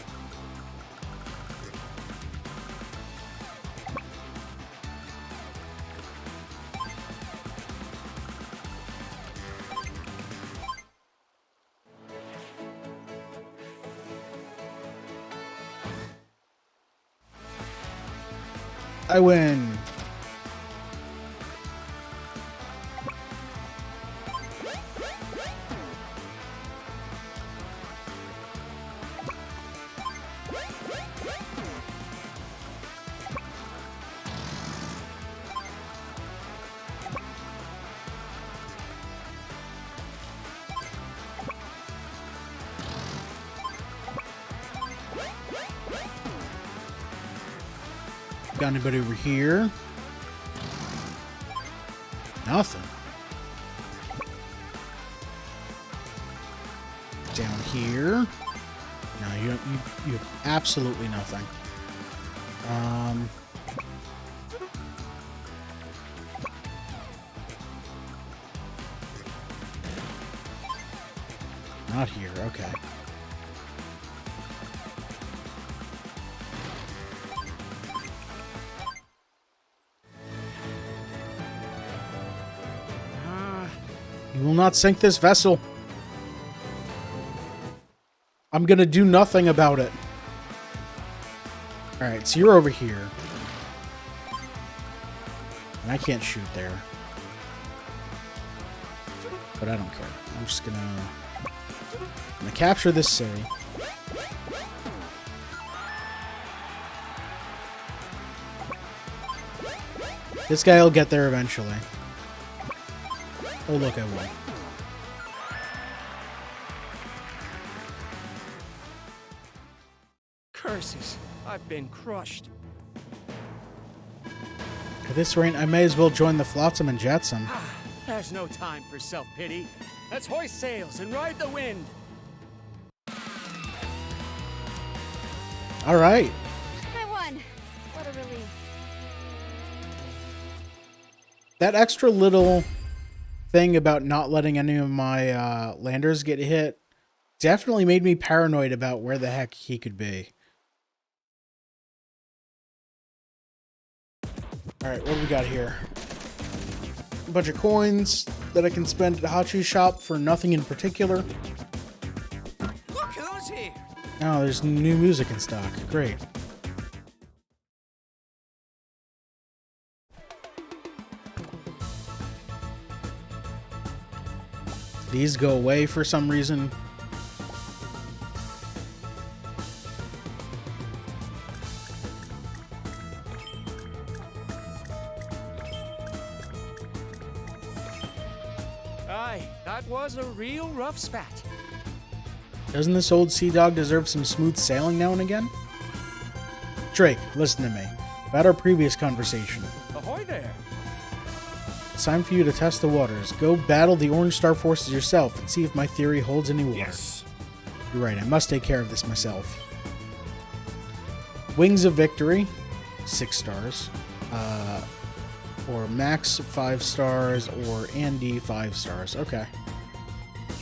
I win. Got anybody over here? Nothing. Down here? No, you have absolutely nothing. Not here. Okay. You will not sink this vessel. I'm gonna do nothing about it. Alright, so you're over here. And I can't shoot there. But I don't care. I'm just gonna capture this city. This guy will get there eventually. Oh, look, I won. Curses. I've been crushed. At this rate, I may as well join the Flotsam and Jetsam. There's no time for self-pity. Let's hoist sails and ride the wind. All right. I won. What a relief. That extra little thing about not letting any of my landers get hit definitely made me paranoid about where the heck he could be. Alright, what do we got here? A bunch of coins that I can spend at Hachi's shop for nothing in particular. Look who's here. Oh, there's new music in stock. Great. These go away for some reason. Aye, that was a real rough spat. Doesn't this old sea dog deserve some smooth sailing now and again? Drake, listen to me. About our previous conversation. Ahoy there. It's time for you to test the waters. Go battle the Orange Star forces yourself and see if my theory holds any water. Yes. You're right, I must take care of this myself. Wings of Victory, 6 stars. Or Max 5 stars, or Andy 5 stars. Okay.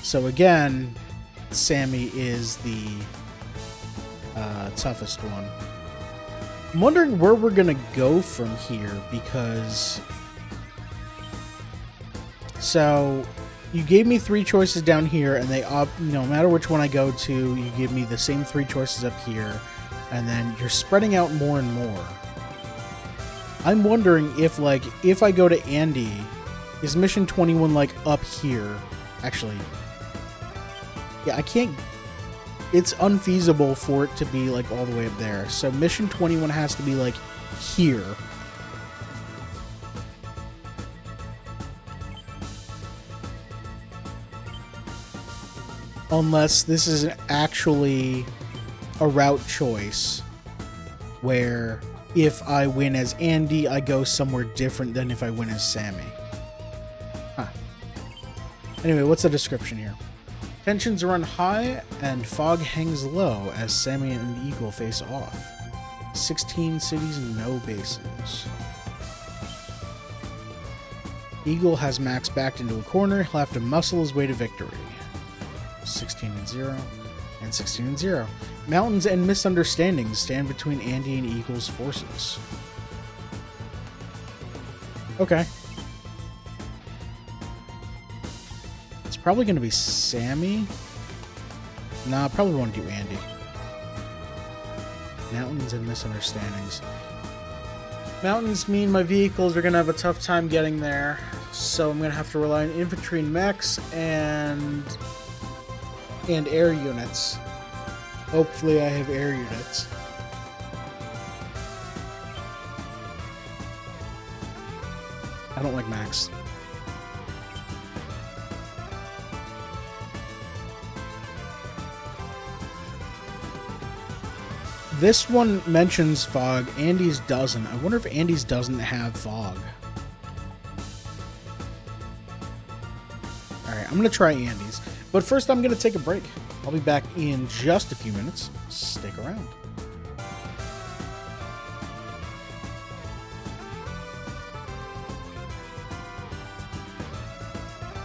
So again, Sammy is the toughest one. I'm wondering where we're gonna go from here, because... So, you gave me 3 choices down here, and they no matter which one I go to, you give me the same 3 choices up here, and then you're spreading out more and more. I'm wondering if, like, if I go to Andy, is Mission 21, like, up here? Actually, yeah, I can't... It's unfeasible for it to be, like, all the way up there. So Mission 21 has to be, like, here. Unless this is actually a route choice where if I win as Andy, I go somewhere different than if I win as Sammy. Huh. Anyway, what's the description here? Tensions run high and fog hangs low as Sammy and Eagle face off. 16 cities and no bases. Eagle has Max backed into a corner. He'll have to muscle his way to victory. 16 and 0 and 16 and 0. Mountains and misunderstandings stand between Andy and Eagle's forces. Okay. It's probably going to be Sammy. Nah, I probably won't do Andy. Mountains and misunderstandings. Mountains mean my vehicles are going to have a tough time getting there. So I'm going to have to rely on infantry and mechs and air units. Hopefully I have air units. I don't like Max. This one mentions fog. Andy's doesn't. I wonder if Andy's doesn't have fog. Alright, I'm going to try Andy's. But first I'm going to take a break. I'll be back in just a few minutes. Stick around.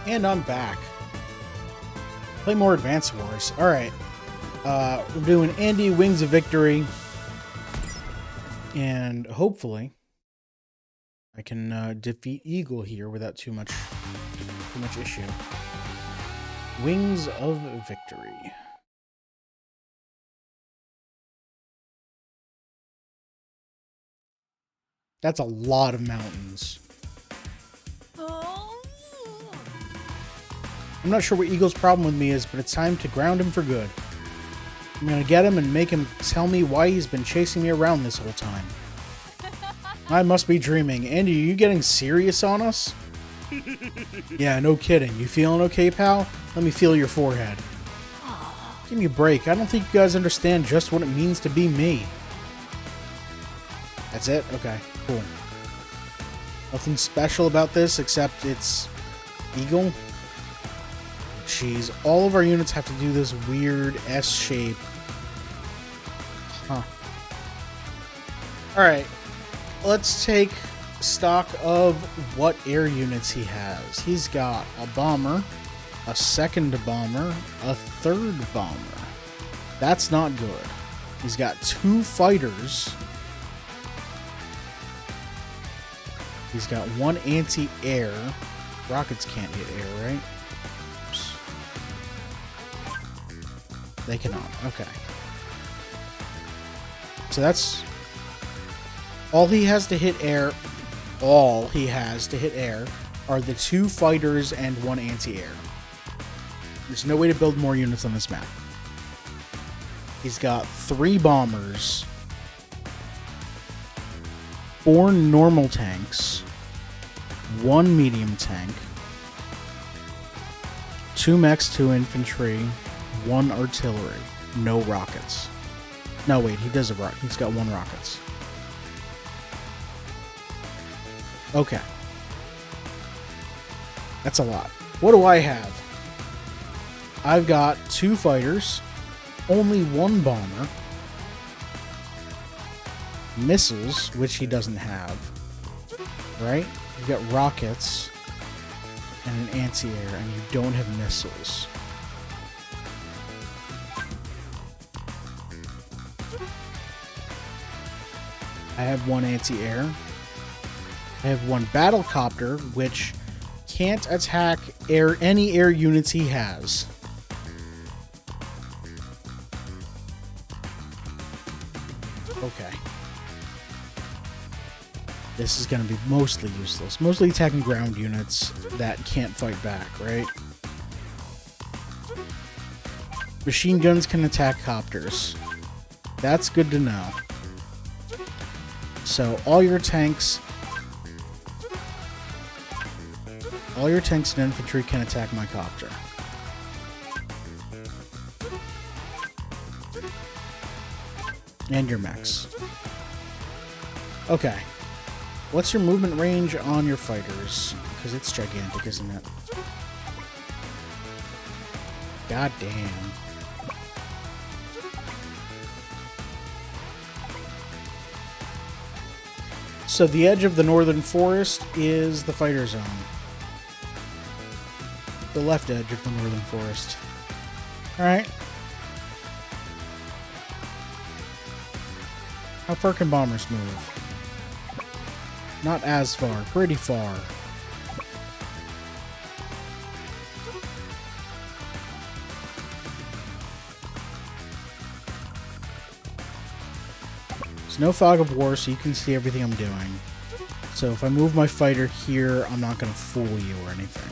And I'm back. Play more Advance Wars. Alright. We're doing Andy Wings of Victory. And hopefully I can defeat Eagle here without too much issue. Wings of Victory. That's a lot of mountains. I'm not sure what Eagle's problem with me is, but it's time to ground him for good. I'm gonna get him and make him tell me why he's been chasing me around this whole time. I must be dreaming. Andy, are you getting serious on us? Yeah, no kidding. You feeling okay, pal? Let me feel your forehead. Give me a break. I don't think you guys understand just what it means to be me. That's it? Okay, cool. Nothing special about this except it's Eagle. Jeez, all of our units have to do this weird S shape. Huh. Alright, let's take stock of what air units he has. He's got a bomber, a second bomber, a third bomber. That's not good. He's got 2 fighters. He's got 1 anti-air. Rockets can't hit air, right? Oops. They cannot. Okay. So that's all he has to hit air. All he has to hit air are the 2 fighters and 1 anti-air. There's no way to build more units on this map. He's got 3 bombers, 4 normal tanks, 1 medium tank, 2 mechs, 2 infantry, 1 artillery, no rockets. No, wait, he does a rocket. He's got 1 rockets. Okay. That's a lot. What do I have? I've got 2 fighters, only 1 bomber, missiles, which he doesn't have, right? You've got rockets and an anti-air, and you don't have missiles. I have 1 anti-air. I have 1 battlecopter, which can't attack any air units he has. Okay. This is going to be mostly useless. Mostly attacking ground units that can't fight back, right? Machine guns can attack copters. That's good to know. So all your tanks and infantry can attack my copter. And your mechs. Okay. What's your movement range on your fighters? Because it's gigantic, isn't it? God damn. So the edge of the northern forest is the fighter zone. The left edge of the northern forest. Alright. How far can bombers move? Not as far, pretty far. There's no fog of war, so you can see everything I'm doing. So if I move my fighter here, I'm not going to fool you or anything.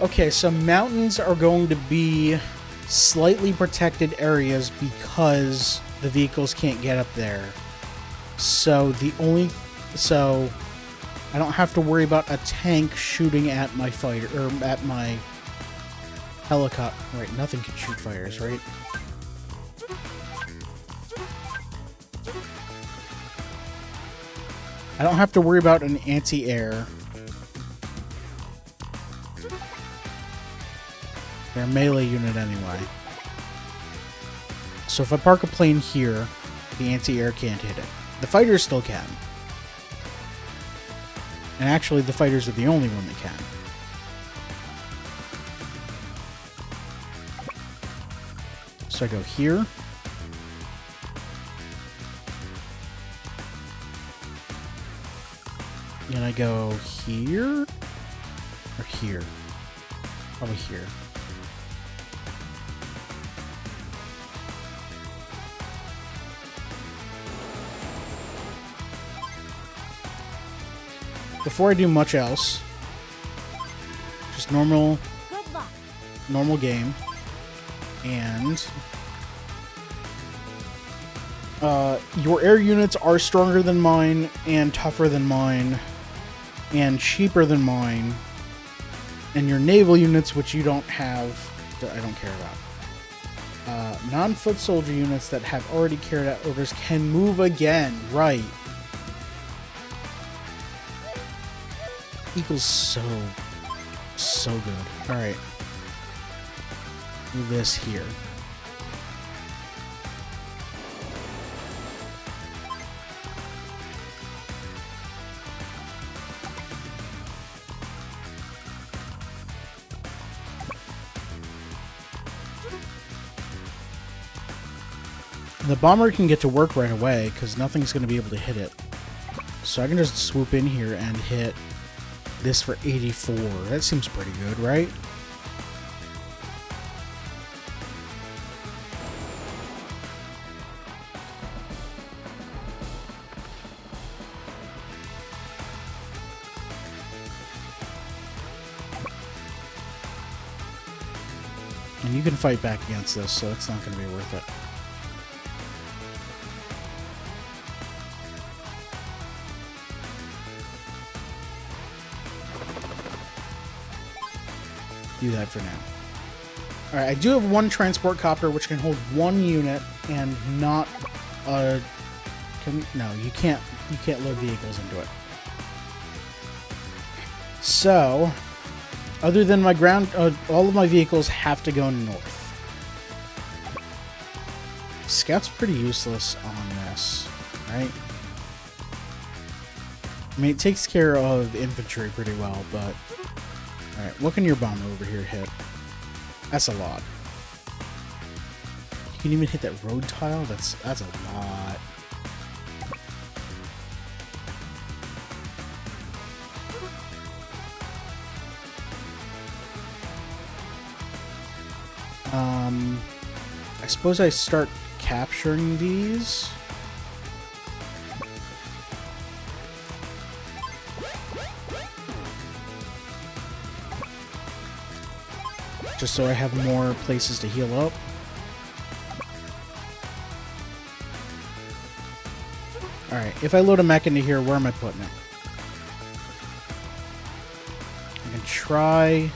Okay, so mountains are going to be slightly protected areas because the vehicles can't get up there. So I don't have to worry about a tank shooting at my fighter or at my helicopter. Right, nothing can shoot fighters, right? I don't have to worry about an anti-air. They're a melee unit anyway. So if I park a plane here, the anti-air can't hit it. The fighters still can. And actually, the fighters are the only one that can. So I go here. And I go here? Or here? Probably here. before I do much else, just normal Good luck. game, and your air units are stronger than mine, and tougher than mine, and cheaper than mine, and your naval units, which you don't have, that I don't care about. Non-foot soldier units that have already carried out orders can move again, right? Equals so good. Alright. Move this here. The bomber can get to work right away because nothing's going to be able to hit it. So I can just swoop in here and hit this for 84. That seems pretty good, right? And you can fight back against this, so it's not going to be worth it. Do that for now. Alright, I do have one transport copter which can hold one unit and not no, you can't load vehicles into it. So, other than my ground, all of my vehicles have to go north. Scout's pretty useless on this, right? I mean, it takes care of infantry pretty well, but alright, what can your bomber over here hit? That's a lot. You can even hit that road tile? That's a lot. I suppose I start capturing these. Just so I have more places to heal up. Alright, if I load a mech into here, where am I putting it? I can try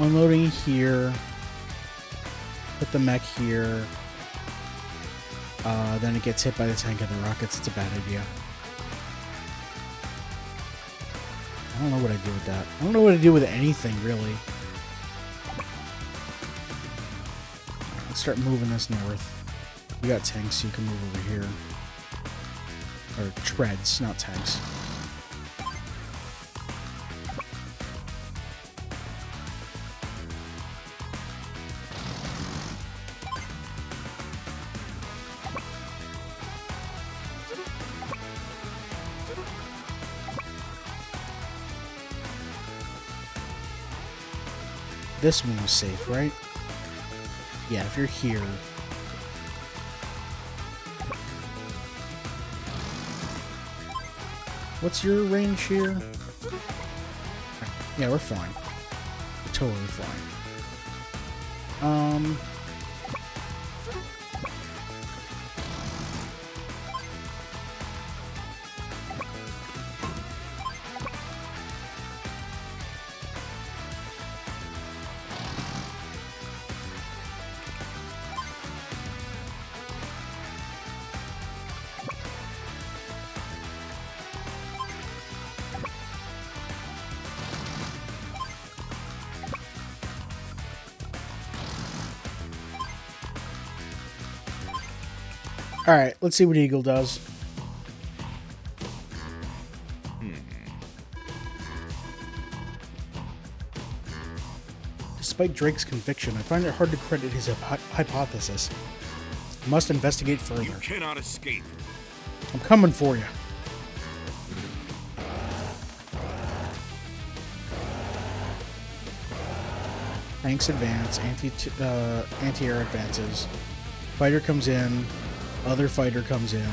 unloading here. Put the mech here. Then it gets hit by the tank and the rockets. It's a bad idea. I don't know what I do with that. I don't know what I do with anything, really. Right, let's start moving this north. We got tanks, so you can move over here. Or treads, not tanks. This one was safe, right? Yeah, if you're here. What's your range here? Yeah, we're fine. We're totally fine. Alright, let's see what Eagle does. Despite Drake's conviction, I find it hard to credit his hypothesis. I must investigate further. You cannot escape. I'm coming for you. Tanks advance, anti-air advances. Fighter comes in, other fighter comes in.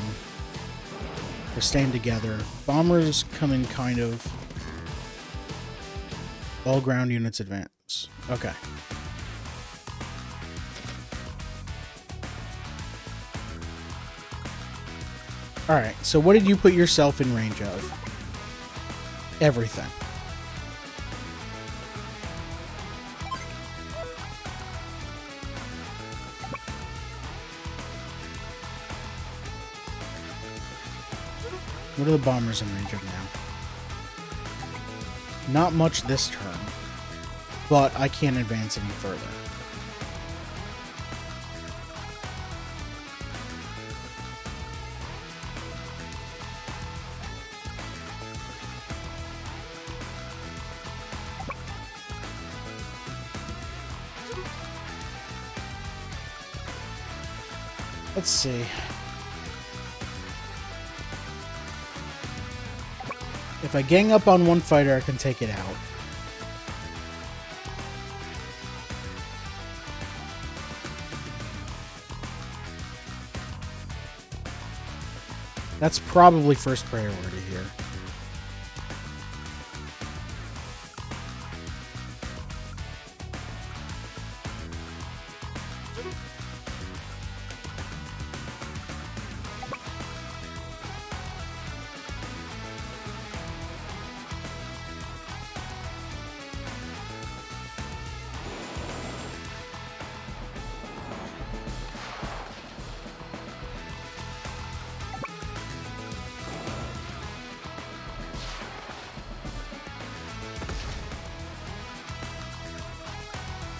We're staying together. Bombers come in kind of... All ground units advance. Okay. Alright, so what did you put yourself in range of? Everything. What are the bombers in range of now? Not much this turn, but I can't advance any further. Let's see. If I gang up on one fighter, I can take it out. That's probably first priority here.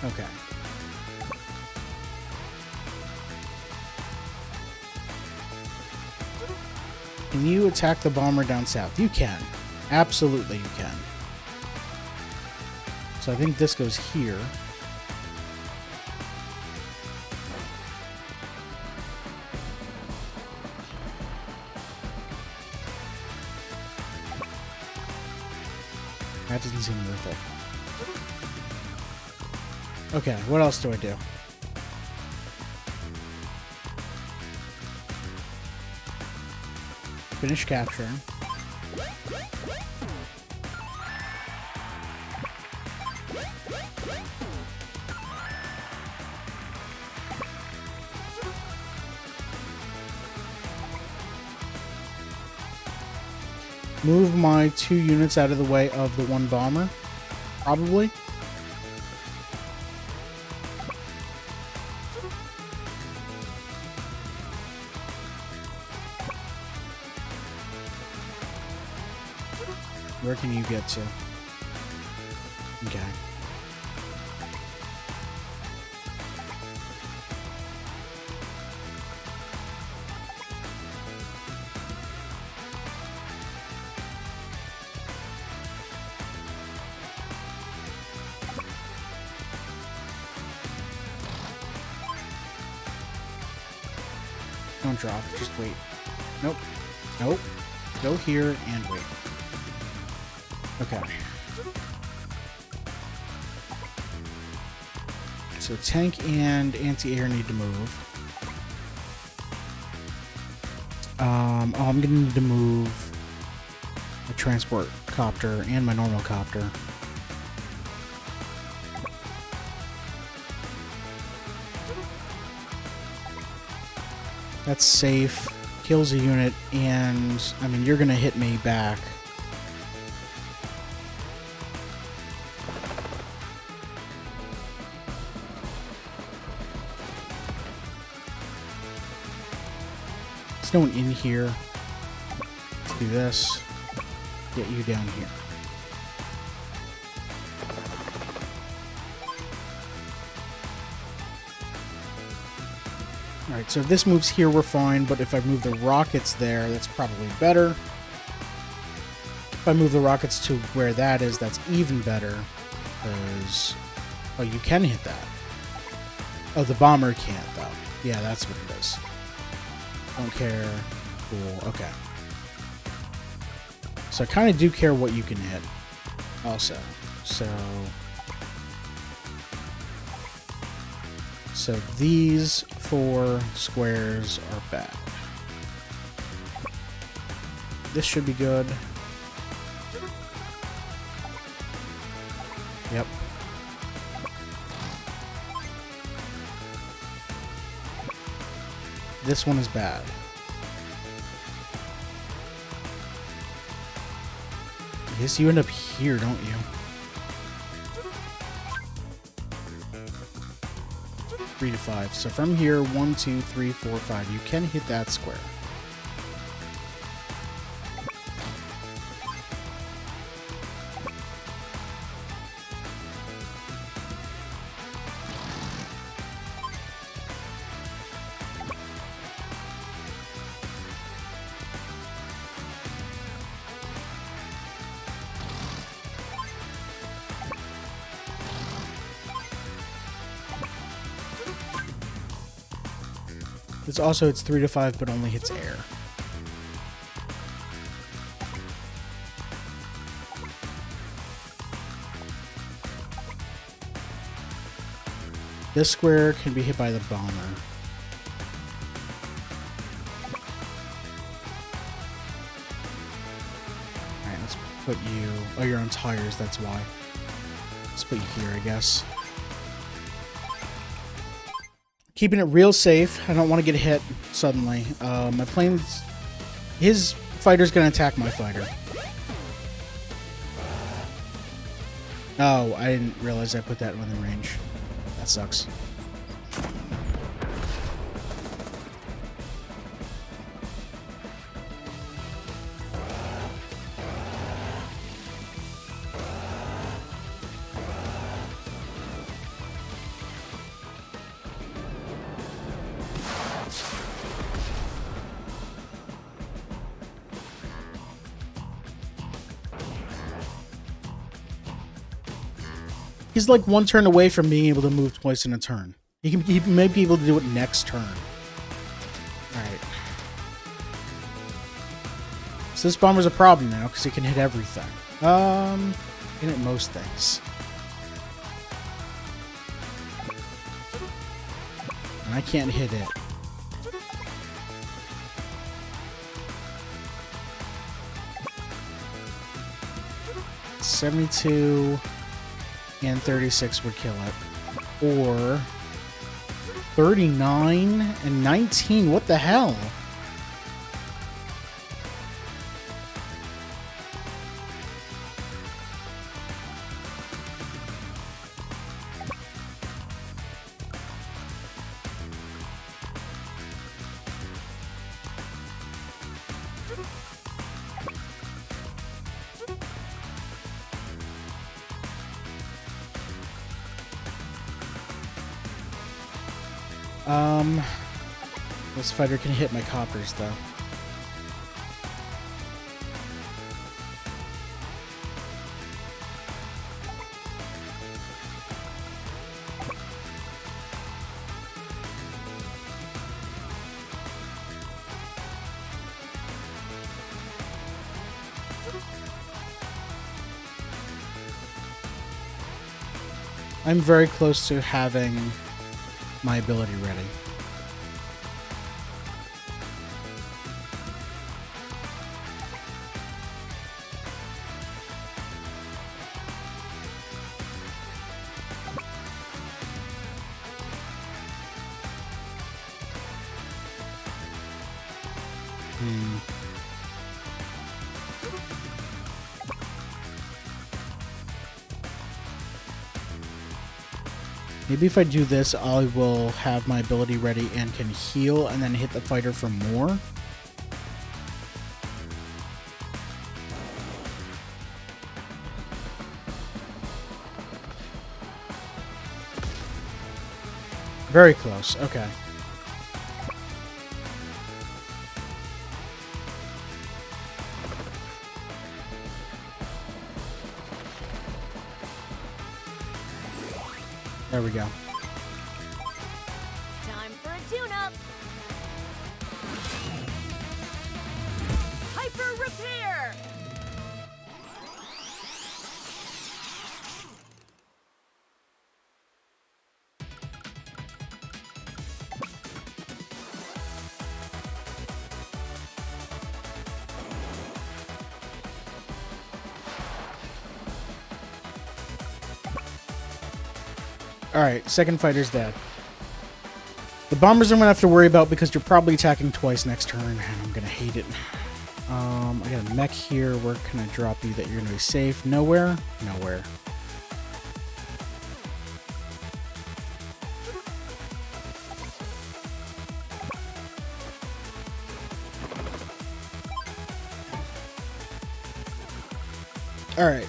Okay. Can you attack the bomber down south? You can. Absolutely you can. So I think this goes here. That doesn't seem worth it. Okay, what else do I do? Finish capturing. Move my 2 units out of the way of the 1 bomber, probably. Where can you get to? Okay. Don't drop, just wait. Nope. Nope. Go here and wait. Okay. So tank and anti-air need to move. I'm gonna need to move a transport copter and my normal copter. That's safe. Kills a unit, and I mean you're gonna hit me back. There's no one in here. Let's do this. Get you down here. Alright, so if this moves here, we're fine, but if I move the rockets there, that's probably better. If I move the rockets to where that is, that's even better. Because... oh, you can hit that. Oh, the bomber can't, though. Yeah, that's what it is. Don't care. Cool. Okay. So I kind of do care what you can hit. Also. So these 4 squares are bad. This should be good. Yep. This one is bad. I guess you end up here, don't you? 3 to 5. So from here, 1, 2, 3, 4, 5. You can hit that square. It's also, it's 3 to 5, but only hits air. This square can be hit by the bomber. Alright, let's put you... Oh, you're on tires, that's why. Let's put you here, I guess. Keeping it real safe. I don't want to get hit suddenly. My plane's... His fighter's going to attack my fighter. Oh, I didn't realize I put that within range. That sucks. He's like one turn away from being able to move twice in a turn. He may be able to do it next turn. Alright. So this bomber's a problem now, because he can hit everything. He can hit most things. And I can't hit it. $72 and 36 would kill it. Or 39 and 19. What the hell? This fighter can hit my coppers, though. I'm very close to having my ability ready. Maybe if I do this, I will have my ability ready and can heal and then hit the fighter for more. Very close. Okay. There we go. Time for a tune-up. Hyper repair. Alright, second fighter's dead. The bombers I'm going to have to worry about because you're probably attacking twice next turn, and I'm going to hate it. I got a mech here. Where can I drop you that you're going to be safe? Nowhere? Nowhere. Alright.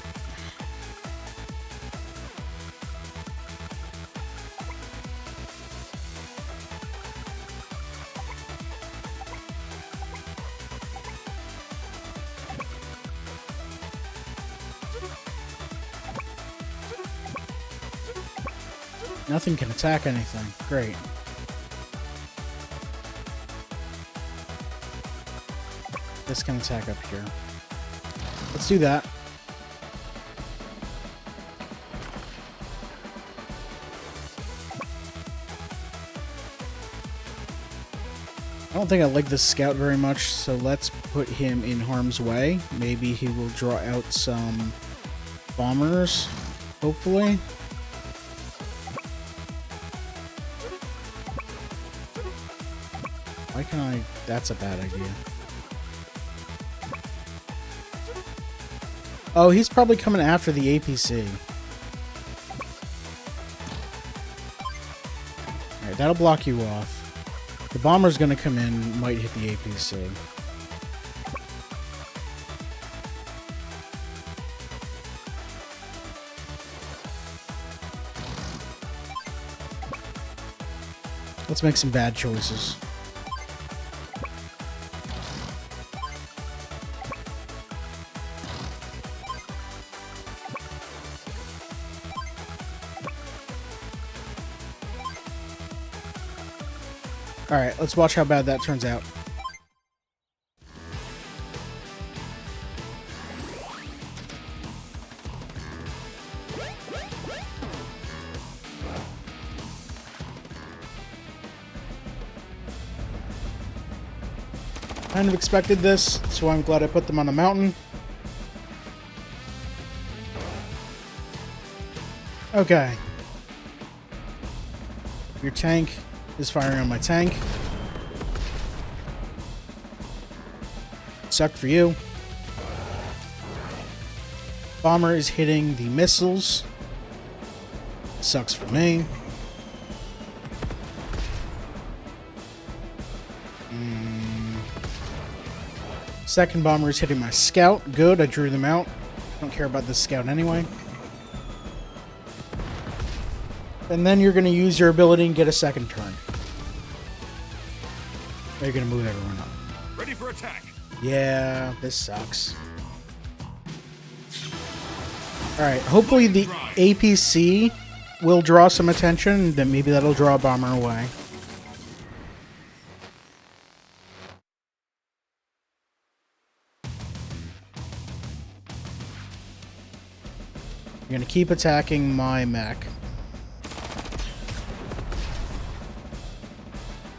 Nothing can attack anything. Great. This can attack up here. Let's do that. I don't think I like this scout very much, so let's put him in harm's way. Maybe he will draw out some bombers, hopefully. Why can I... That's a bad idea. Oh, he's probably coming after the APC. Alright, that'll block you off. The bomber's gonna come in, might hit the APC. Let's make some bad choices. Alright, let's watch how bad that turns out. Kind of expected this, so I'm glad I put them on a mountain. Okay. Your tank is firing on my tank. Sucked for you. Bomber is hitting the missiles. Sucks for me. Second bomber is hitting my scout. Good, I drew them out. Don't care about this scout anyway. And then you're going to use your ability and get a second turn. Or you're going to move everyone up. Ready for attack. Yeah, this sucks. Alright, hopefully the APC will draw some attention, then maybe that'll draw a bomber away. You're going to keep attacking my mech.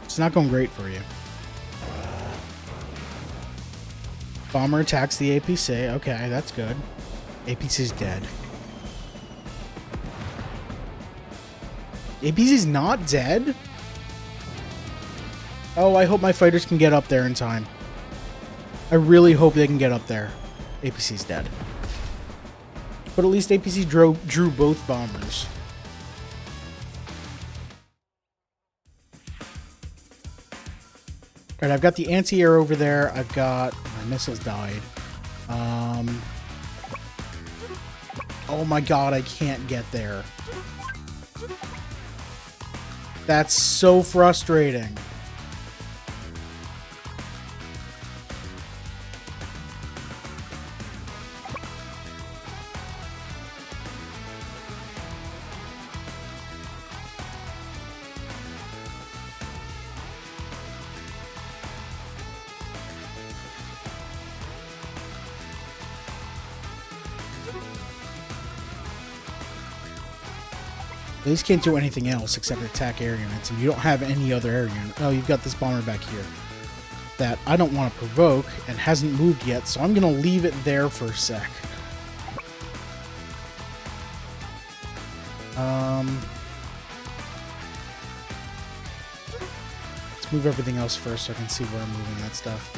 It's not going great for you. Bomber attacks the APC. Okay, that's good. APC's dead. APC's not dead? Oh, I hope my fighters can get up there in time. I really hope they can get up there. APC's dead. But at least APC drew both bombers. Alright, I've got the anti-air over there. I've got... My missiles died. Oh my god, I can't get there. That's so frustrating. They just can't do anything else except attack air units, and you don't have any other air unit. Oh, you've got this bomber back here that I don't want to provoke and hasn't moved yet, so I'm going to leave it there for a sec. Let's move everything else first so I can see where I'm moving that stuff.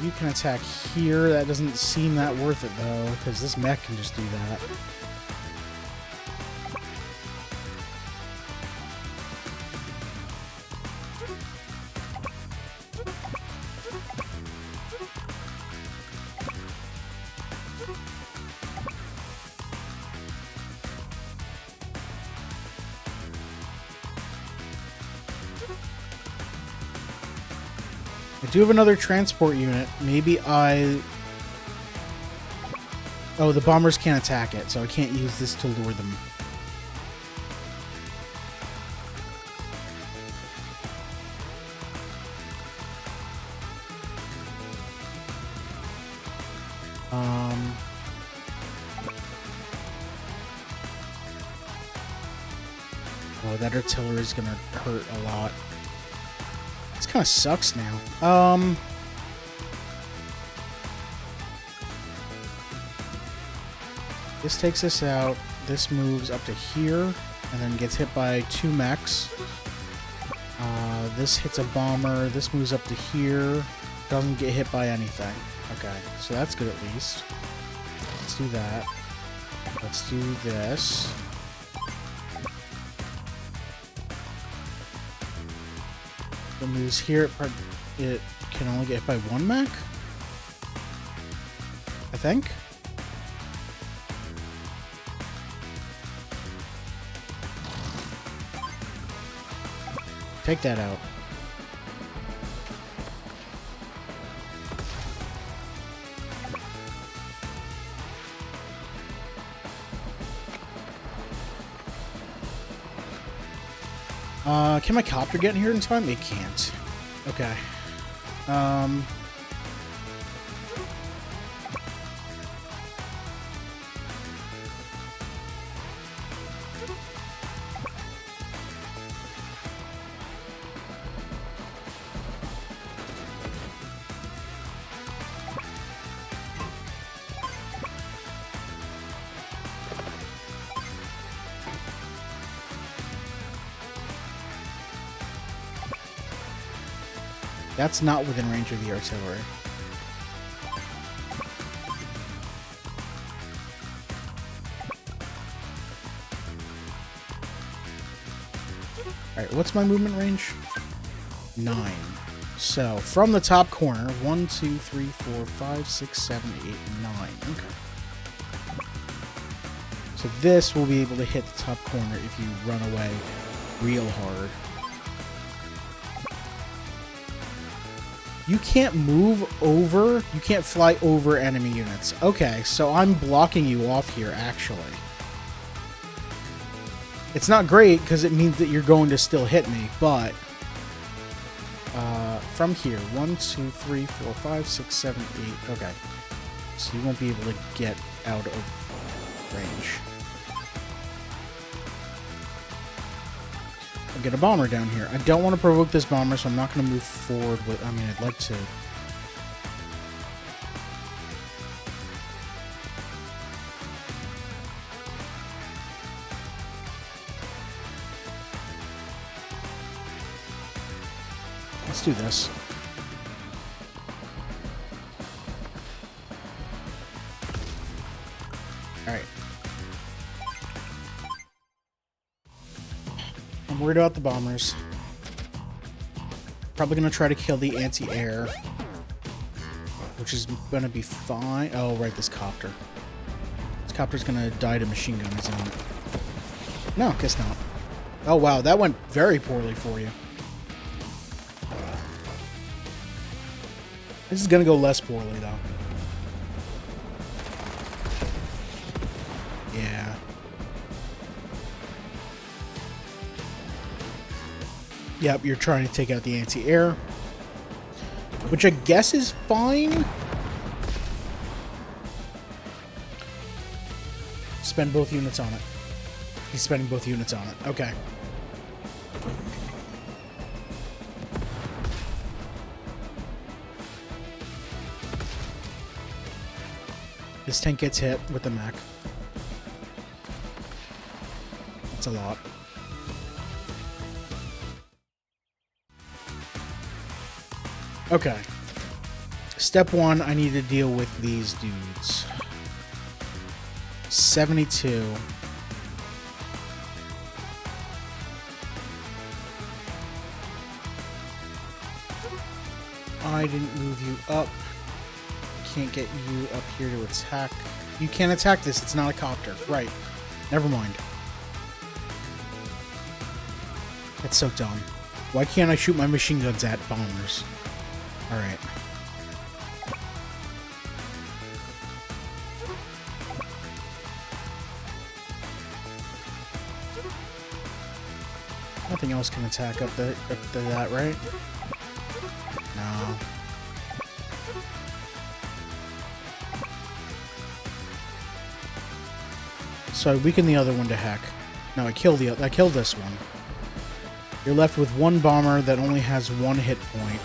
You can attack here. That doesn't seem that worth it, though, because this mech can just do that. I do have another transport unit. Maybe I... Oh, the bombers can't attack it, so I can't use this to lure them. Oh, that artillery is gonna hurt a lot. This kind of sucks now. This takes us out. This moves up to here, and then gets hit by 2 mechs. This hits a bomber. This moves up to here. Doesn't get hit by anything. Okay, so that's good at least. Let's do that. Let's do this. It moves here. It can only get hit by 1 mech? I think? Take that out. Can my copter get in here in time? It can't. Okay. That's not within range of the artillery. Alright, what's my movement range? 9. So, from the top corner, 1, 2, 3, 4, 5, 6, 7, 8, 9. Okay. So this will be able to hit the top corner if you run away real hard. You can't move over, you can't fly over enemy units. Okay, so I'm blocking you off here, actually. It's not great, because it means that you're going to still hit me, but... from here, 1, 2, 3, 4, 5, 6, 7, 8... Okay. So you won't be able to get out of range. I'll get a bomber down here. I don't want to provoke this bomber, so I'm not going to move forward with... I mean, I'd like to... Let's do this. Alright. I'm worried about the bombers. Probably gonna try to kill the anti-air, which is gonna be fine. Oh, right, this copter. This copter's gonna die to machine guns, isn't it? No, guess not. Oh, wow, that went very poorly for you. This is gonna go less poorly, though. Yeah. Yep, you're trying to take out the anti-air, which I guess is fine. Spend both units on it. He's spending both units on it. Okay. This tank gets hit with the mech. That's a lot. Okay. Step 1, I need to deal with these dudes. 72. I didn't move you up. Can't get you up here to attack. You can't attack this. It's not a copter. Right. Never mind. That's so dumb. Why can't I shoot my machine guns at bombers? Alright. Nothing else can attack up to that, right? No. So I weaken the other one to heck. No, I kill this one. You're left with one bomber that only has one hit point.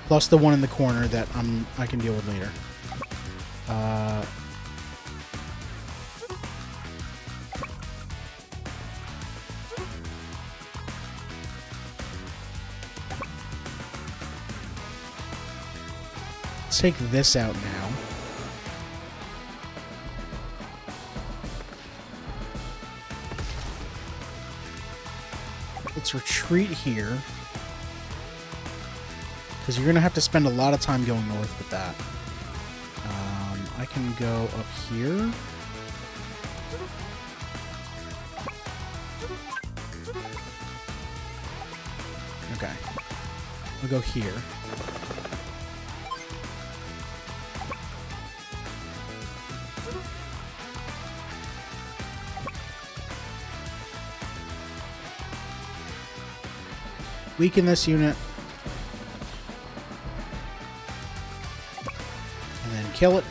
Plus the one in the corner that I can deal with later. Let's take this out now. Let's retreat here. Because you're going to have to spend a lot of time going north with that. I can go up here. Okay. We'll go here. Weaken this unit. And then kill it.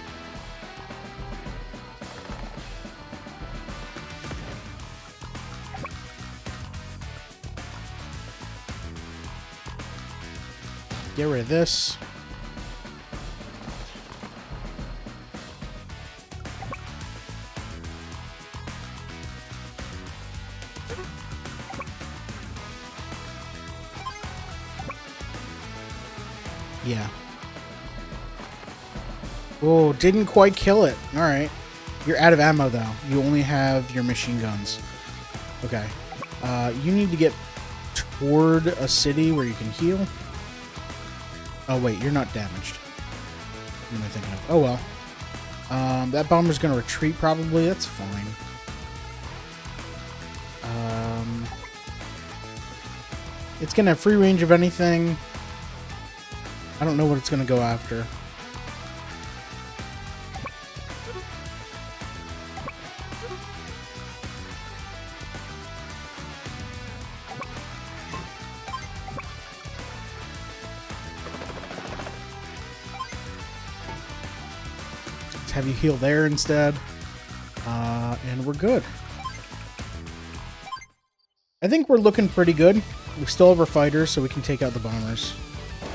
Get rid of this. Yeah. Oh, didn't quite kill it. Alright. You're out of ammo, though. You only have your machine guns. Okay. You need to get toward a city where you can heal. Oh, wait. You're not damaged. What am I thinking of? Oh, well. That bomber's going to retreat, probably. That's fine. It's going to have free range of anything. I don't know what it's going to go after. Let's have you heal there instead. And we're good. I think we're looking pretty good. We still have our fighters, so we can take out the bombers.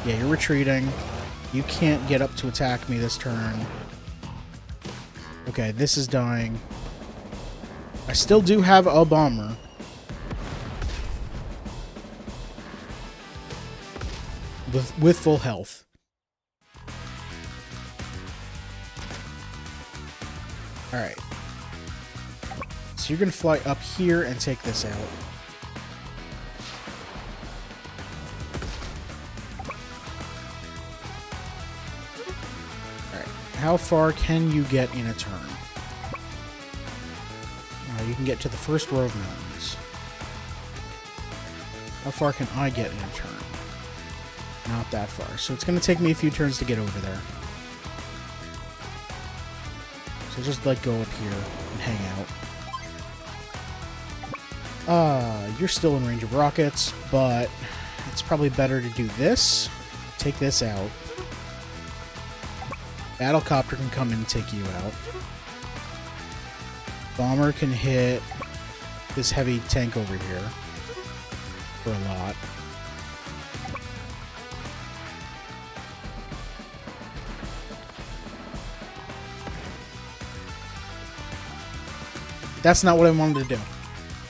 Yeah, you're retreating. You can't get up to attack me this turn. Okay, this is dying. I still do have a bomber. With full health. Alright. So you're going to fly up here and take this out. How far can you get in a turn? You can get to the first row of mountains. How far can I get in a turn? Not that far. So it's going to take me a few turns to get over there. So just like go up here and hang out. You're still in range of rockets, but it's probably better to do this. Take this out. Battlecopter can come in and take you out. Bomber can hit this heavy tank over here for a lot. That's not what I wanted to do.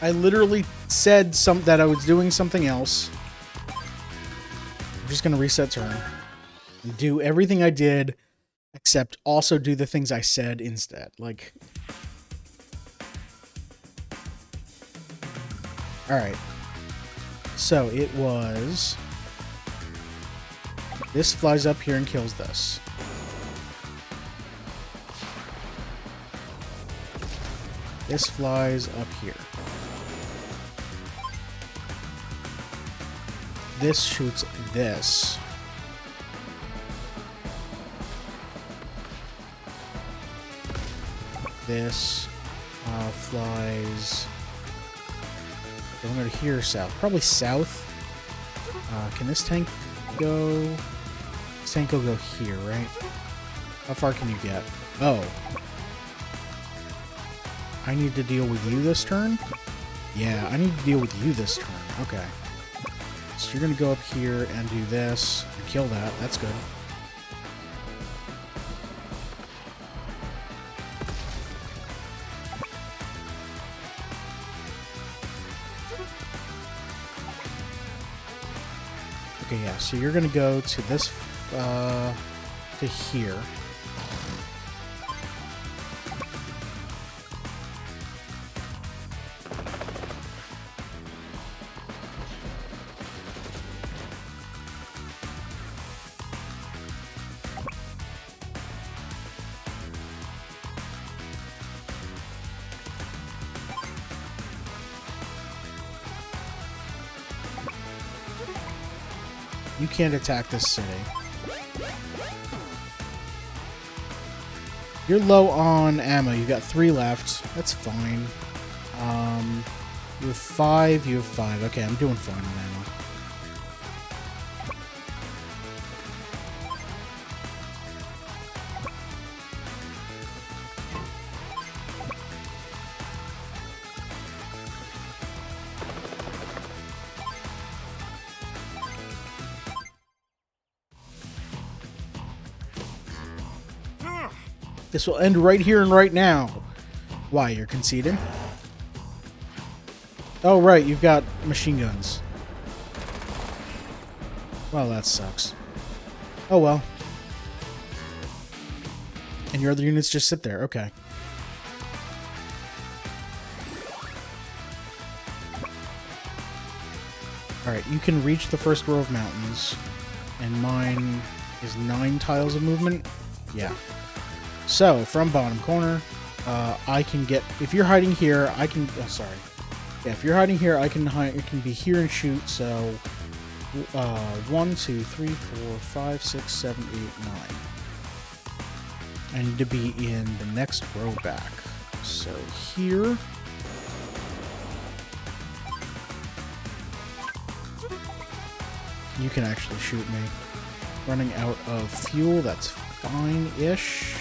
I literally said that I was doing something else. I'm just gonna reset turn and do everything I did, except also do the things I said instead. Like, all right. So it was. This flies up here and kills this. This flies up here. This shoots this. This flies. Don't go to here or south. Probably south. Can this tank go? This tank will go here, right? How far can you get? Oh. I need to deal with you this turn? Yeah, I need to deal with you this turn. Okay. So you're going to go up here and do this and kill that. That's good. Okay, yeah, so you're going to go to this, to here. You can't attack this city. You're low on ammo. You got 3 left. That's fine. You have 5. You have 5. Okay, I'm doing fine on ammo. This will end right here and right now. Why, you're conceding? Oh, right, you've got machine guns. Well, that sucks. Oh, well. And your other units just sit there. Okay. Alright, you can reach the first row of mountains. And mine is 9 tiles of movement. Yeah. So, from bottom corner, I can get... If you're hiding here, I can... Oh, sorry. Yeah, if you're hiding here, I can be here and shoot, so... 1, 2, 3, 4, 5, 6, 7, 8, 9. I need to be in the next row back. So, here... You can actually shoot me. Running out of fuel, that's fine-ish.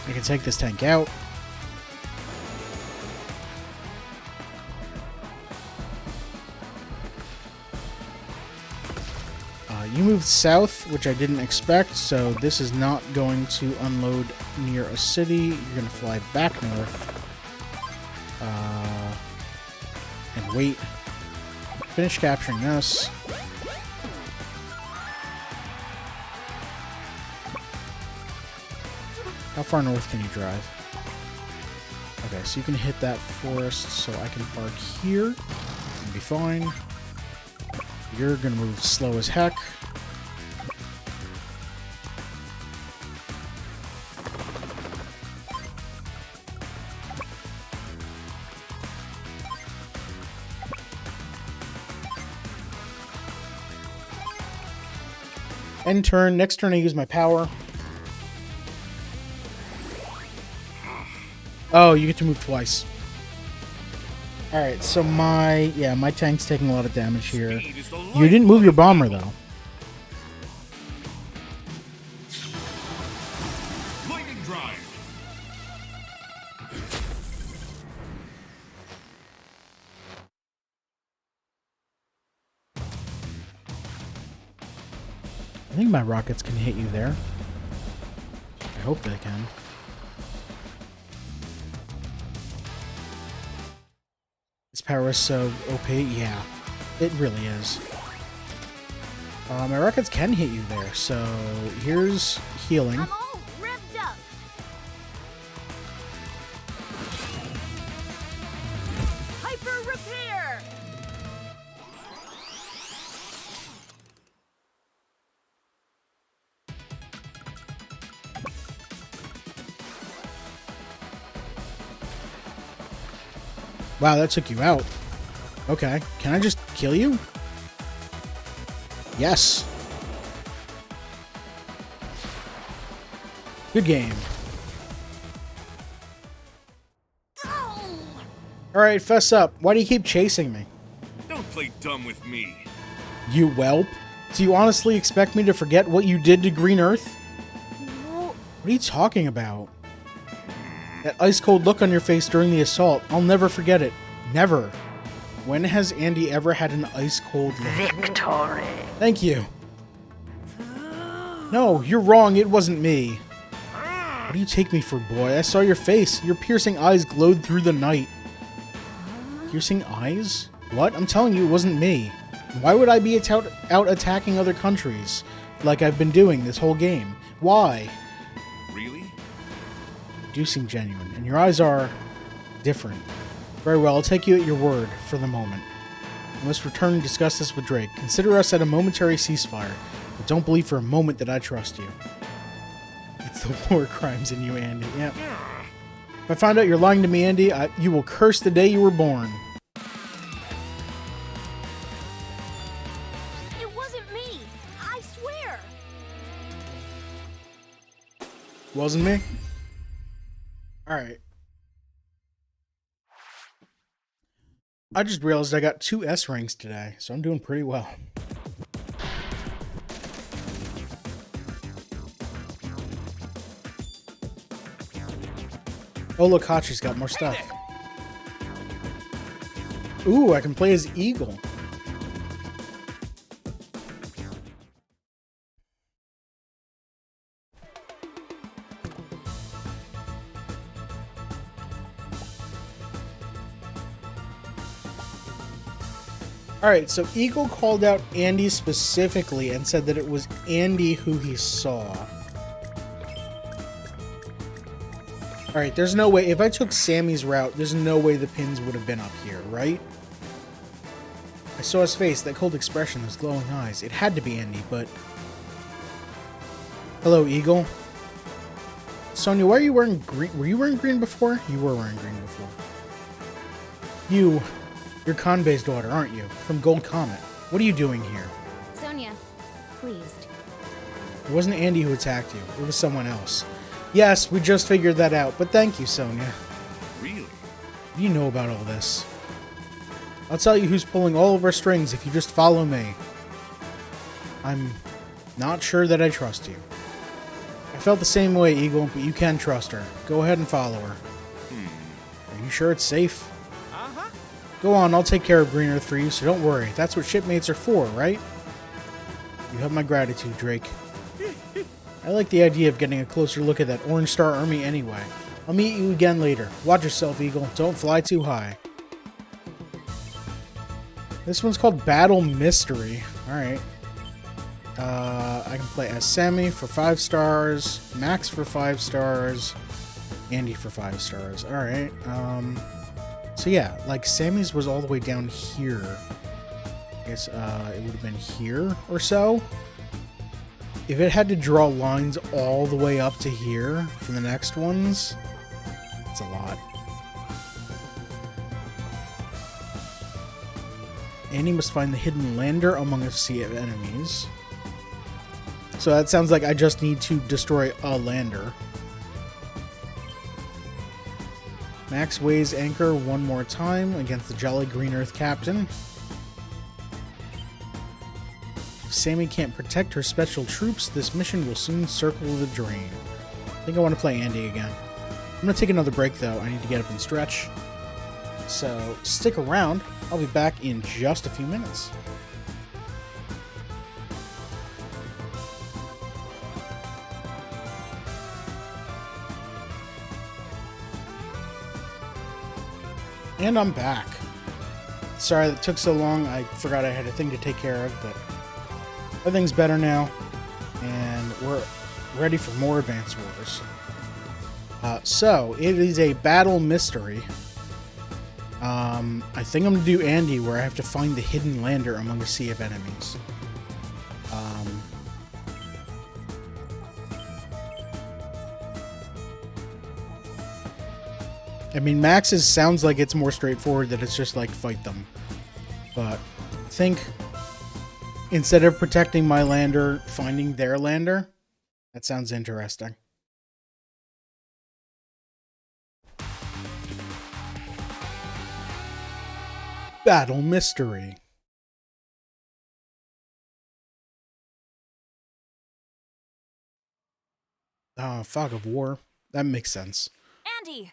I can take this tank out. You moved south, which I didn't expect, so this is not going to unload near a city. You're going to fly back north. And wait. Finish capturing this. How far north can you drive? Okay, so you can hit that forest, so I can park here and be fine. You're gonna move slow as heck. End turn. Next turn I use my power. Oh, you get to move twice. Alright, so my tank's taking a lot of damage here. You didn't move your bomber, though. Lightning drive. think my rockets can hit you there. I hope they can. This power is so OP. Yeah, it really is. My rockets can hit you there, so here's healing. I'm all revved up. Hyper repair. Wow, that took you out. Okay, can I just kill you? Yes. Good game. Alright, fess up. Why do you keep chasing me? Don't play dumb with me. You whelp. Do you honestly expect me to forget what you did to Green Earth? No. What are you talking about? That ice-cold look on your face during the assault. I'll never forget it. Never. When has Andy ever had an ice-cold look? Victory. Thank you. No, you're wrong. It wasn't me. What do you take me for, boy? I saw your face. Your piercing eyes glowed through the night. Piercing eyes? What? I'm telling you, it wasn't me. Why would I be out attacking other countries like I've been doing this whole game? Why? Really? You do seem genuine, and your eyes are different. Very well, I'll take you at your word for the moment. I must return and discuss this with Drake. Consider us at a momentary ceasefire, but don't believe for a moment that I trust you. It's the war crimes in you, Andy. Yeah. If I find out you're lying to me, Andy, you will curse the day you were born. It wasn't me. I swear. Wasn't me? Alright. I just realized I got 2 S ranks today, so I'm doing pretty well. Oh, look, Hachi's got more stuff. Ooh, I can play as Eagle. Alright, so Eagle called out Andy specifically and said that it was Andy who he saw. Alright, there's no way, if I took Sammy's route, there's no way the pins would have been up here, right? I saw his face, that cold expression, those glowing eyes. It had to be Andy, but... Hello, Eagle. Sonia, why are you wearing green? Were you wearing green before? You were wearing green before. You're Kanbei's daughter, aren't you? From Gold Comet. What are you doing here? Sonia, pleased. It wasn't Andy who attacked you. It was someone else. Yes, we just figured that out, but thank you, Sonia. Really? What do you know about all this? I'll tell you who's pulling all of our strings if you just follow me. I'm not sure that I trust you. I felt the same way, Eagle, but you can trust her. Go ahead and follow her. Are you sure it's safe? Uh-huh. Go on, I'll take care of Green Earth for you, so don't worry. That's what shipmates are for, right? You have my gratitude, Drake. I like the idea of getting a closer look at that Orange Star Army anyway. I'll meet you again later. Watch yourself, Eagle. Don't fly too high. This one's called Battle Mystery. Alright. I can play as Sammy for 5 stars, Max for 5 stars, Andy for 5 stars. Alright. So yeah, like Sammy's was all the way down here. I guess it would have been here or so. If it had to draw lines all the way up to here for the next ones, it's a lot. Andy must find the hidden lander among a sea of enemies. So that sounds like I just need to destroy a lander. Max weighs anchor one more time against the Jolly Green Earth Captain. If Sammy can't protect her special troops, this mission will soon circle the drain. I think I want to play Andy again. I'm going to take another break though. I need to get up and stretch. So stick around. I'll be back in just a few minutes. And I'm back. Sorry that took so long. I forgot I had a thing to take care of, but everything's better now. And we're ready for more Advance Wars. So, it is a battle mystery. I think I'm going to do Andy, where I have to find the hidden lander among a sea of enemies. I mean, Max's sounds like it's more straightforward, that it's just like, fight them. But I think instead of protecting my lander, finding their lander, that sounds interesting. Battle mystery. Fog of War. That makes sense. Andy!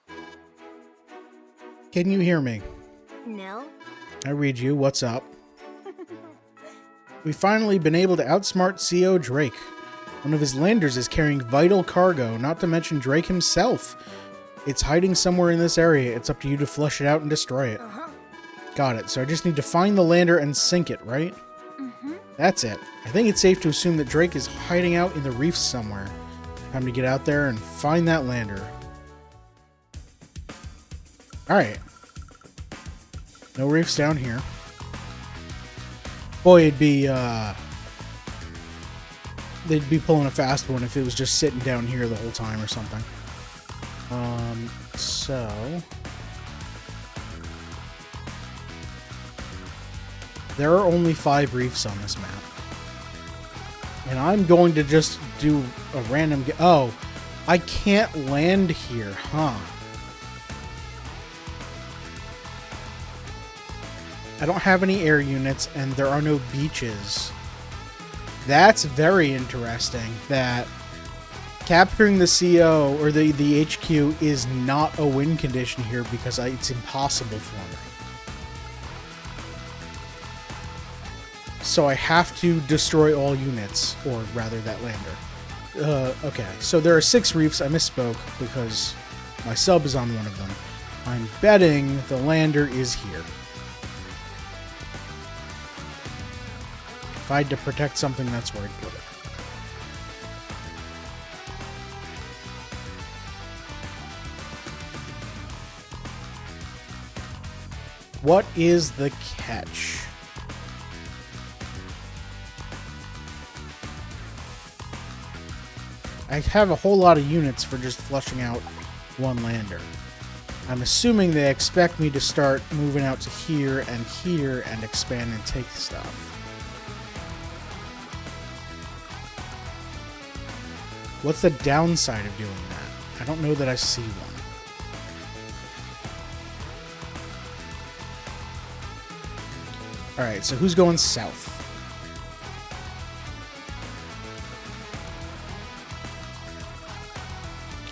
Can you hear me? No? I read you. What's up? We've finally been able to outsmart CO Drake. One of his landers is carrying vital cargo, not to mention Drake himself. It's hiding somewhere in this area. It's up to you to flush it out and destroy it. Uh-huh. Got it. So I just need to find the lander and sink it, right? Mm-hmm. That's it. I think it's safe to assume that Drake is hiding out in the reefs somewhere. Time to get out there and find that lander. Alright. No reefs down here. Boy, it'd be, they'd be pulling a fast one if it was just sitting down here the whole time or something. So... there are only 5 reefs on this map. And I'm going to just do a random... oh, I can't land here, huh? I don't have any air units, and there are no beaches. That's very interesting, that capturing the CO, or the HQ, is not a win condition here, because it's impossible for me. So I have to destroy all units, or rather that lander. Okay, so there are 6 reefs. I misspoke because my sub is on one of them. I'm betting the lander is here. If I had to protect something, that's where I'd put it. What is the catch? I have a whole lot of units for just flushing out one lander. I'm assuming they expect me to start moving out to here and expand and take stuff. What's the downside of doing that? I don't know that I see one. Alright, so who's going south?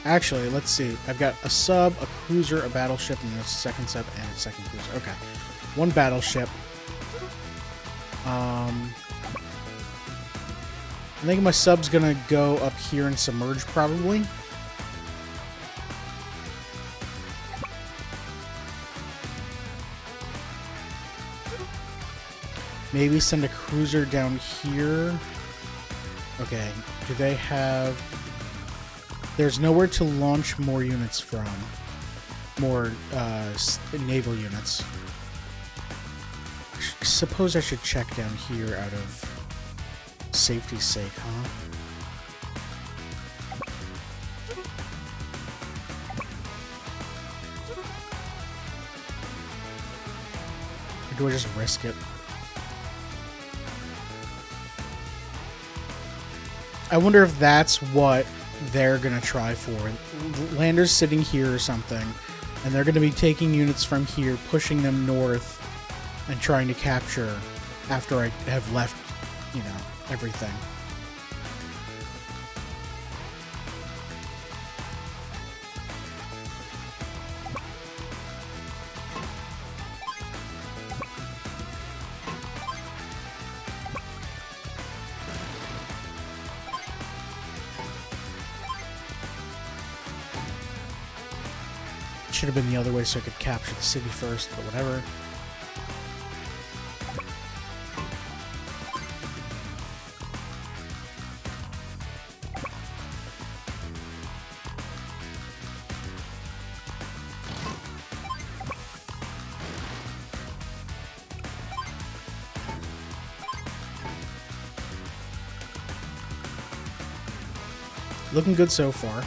Actually, let's see. I've got a sub, a cruiser, a battleship, and a second sub and a second cruiser. Okay. 1 battleship. I think my sub's gonna go up here and submerge, probably. Maybe send a cruiser down here. Okay. Do they have... there's nowhere to launch more units from. More naval units. I suppose I should check down here out of safety's sake, huh? Or do I just risk it? I wonder if that's what they're gonna try for. Lander's sitting here or something, and they're gonna be taking units from here, pushing them north, and trying to capture after I have left, you know, everything. should have been the other way so I could capture the city first, but whatever. Looking good so far.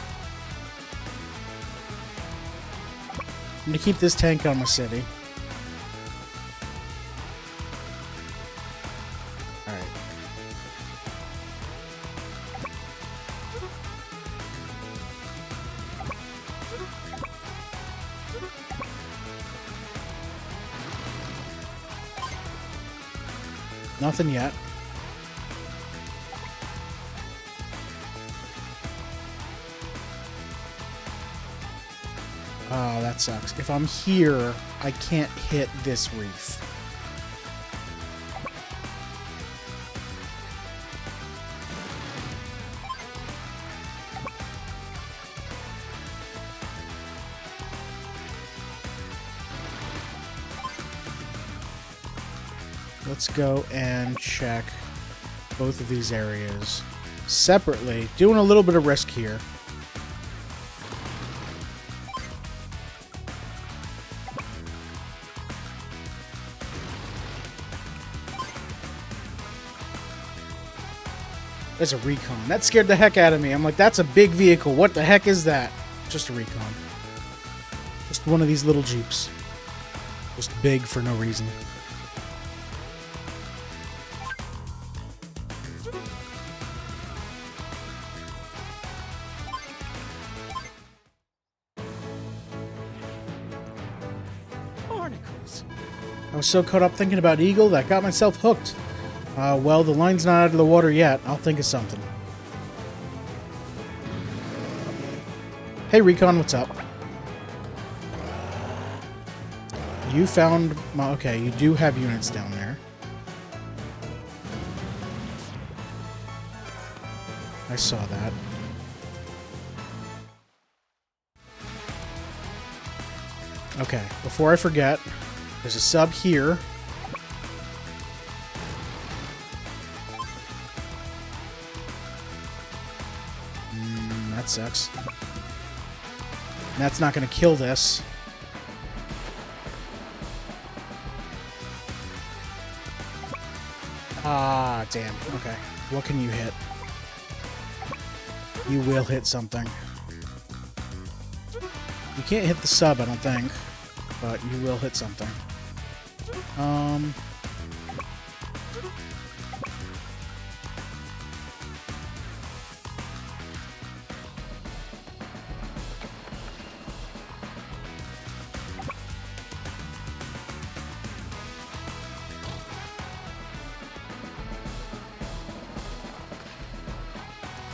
I'm gonna keep this tank on my city. Alright. Nothing yet. Oh, that sucks. If I'm here, I can't hit this reef. Let's go and check both of these areas separately. Doing a little bit of risk here. There's a recon. That scared the heck out of me. I'm like, that's a big vehicle. What the heck is that? Just a recon. Just one of these little Jeeps. Just big for no reason. Barnacles. I was so caught up thinking about Eagle that I got myself hooked. Well, the line's not out of the water yet. I'll think of something. Hey, Recon, what's up? You found my... Okay, you do have units down there. I saw that. Okay, before I forget, there's a sub here. That sucks. And that's not going to kill this. Ah, damn. Okay. What can you hit? You will hit something. You can't hit the sub, I don't think. But you will hit something.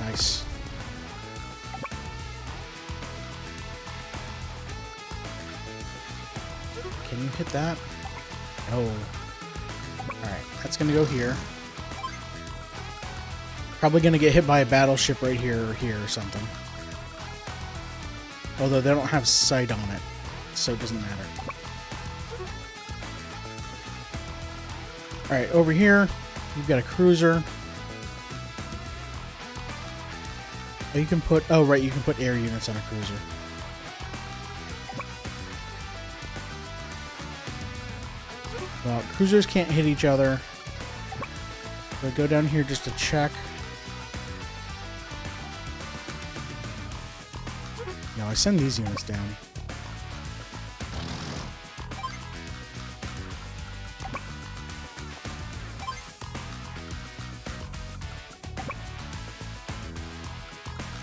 Nice. Can you hit that? No. Alright, that's gonna go here. Probably gonna get hit by a battleship right here or something. Although they don't have sight on it, so it doesn't matter. Alright, over here, you've got a cruiser. Oh, you can put... Oh, right, you can put air units on a cruiser. Well, cruisers can't hit each other. So I go down here just to check. No, I send these units down.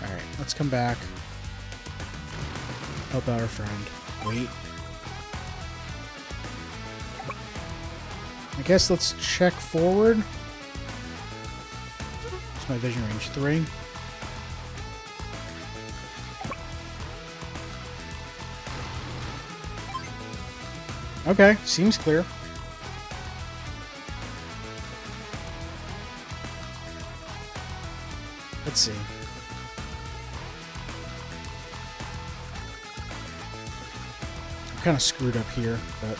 Alright, let's come back. Help out our friend. Wait. I guess let's check forward. It's my vision range 3. Okay, seems clear. Let's see. Kind of screwed up here, but...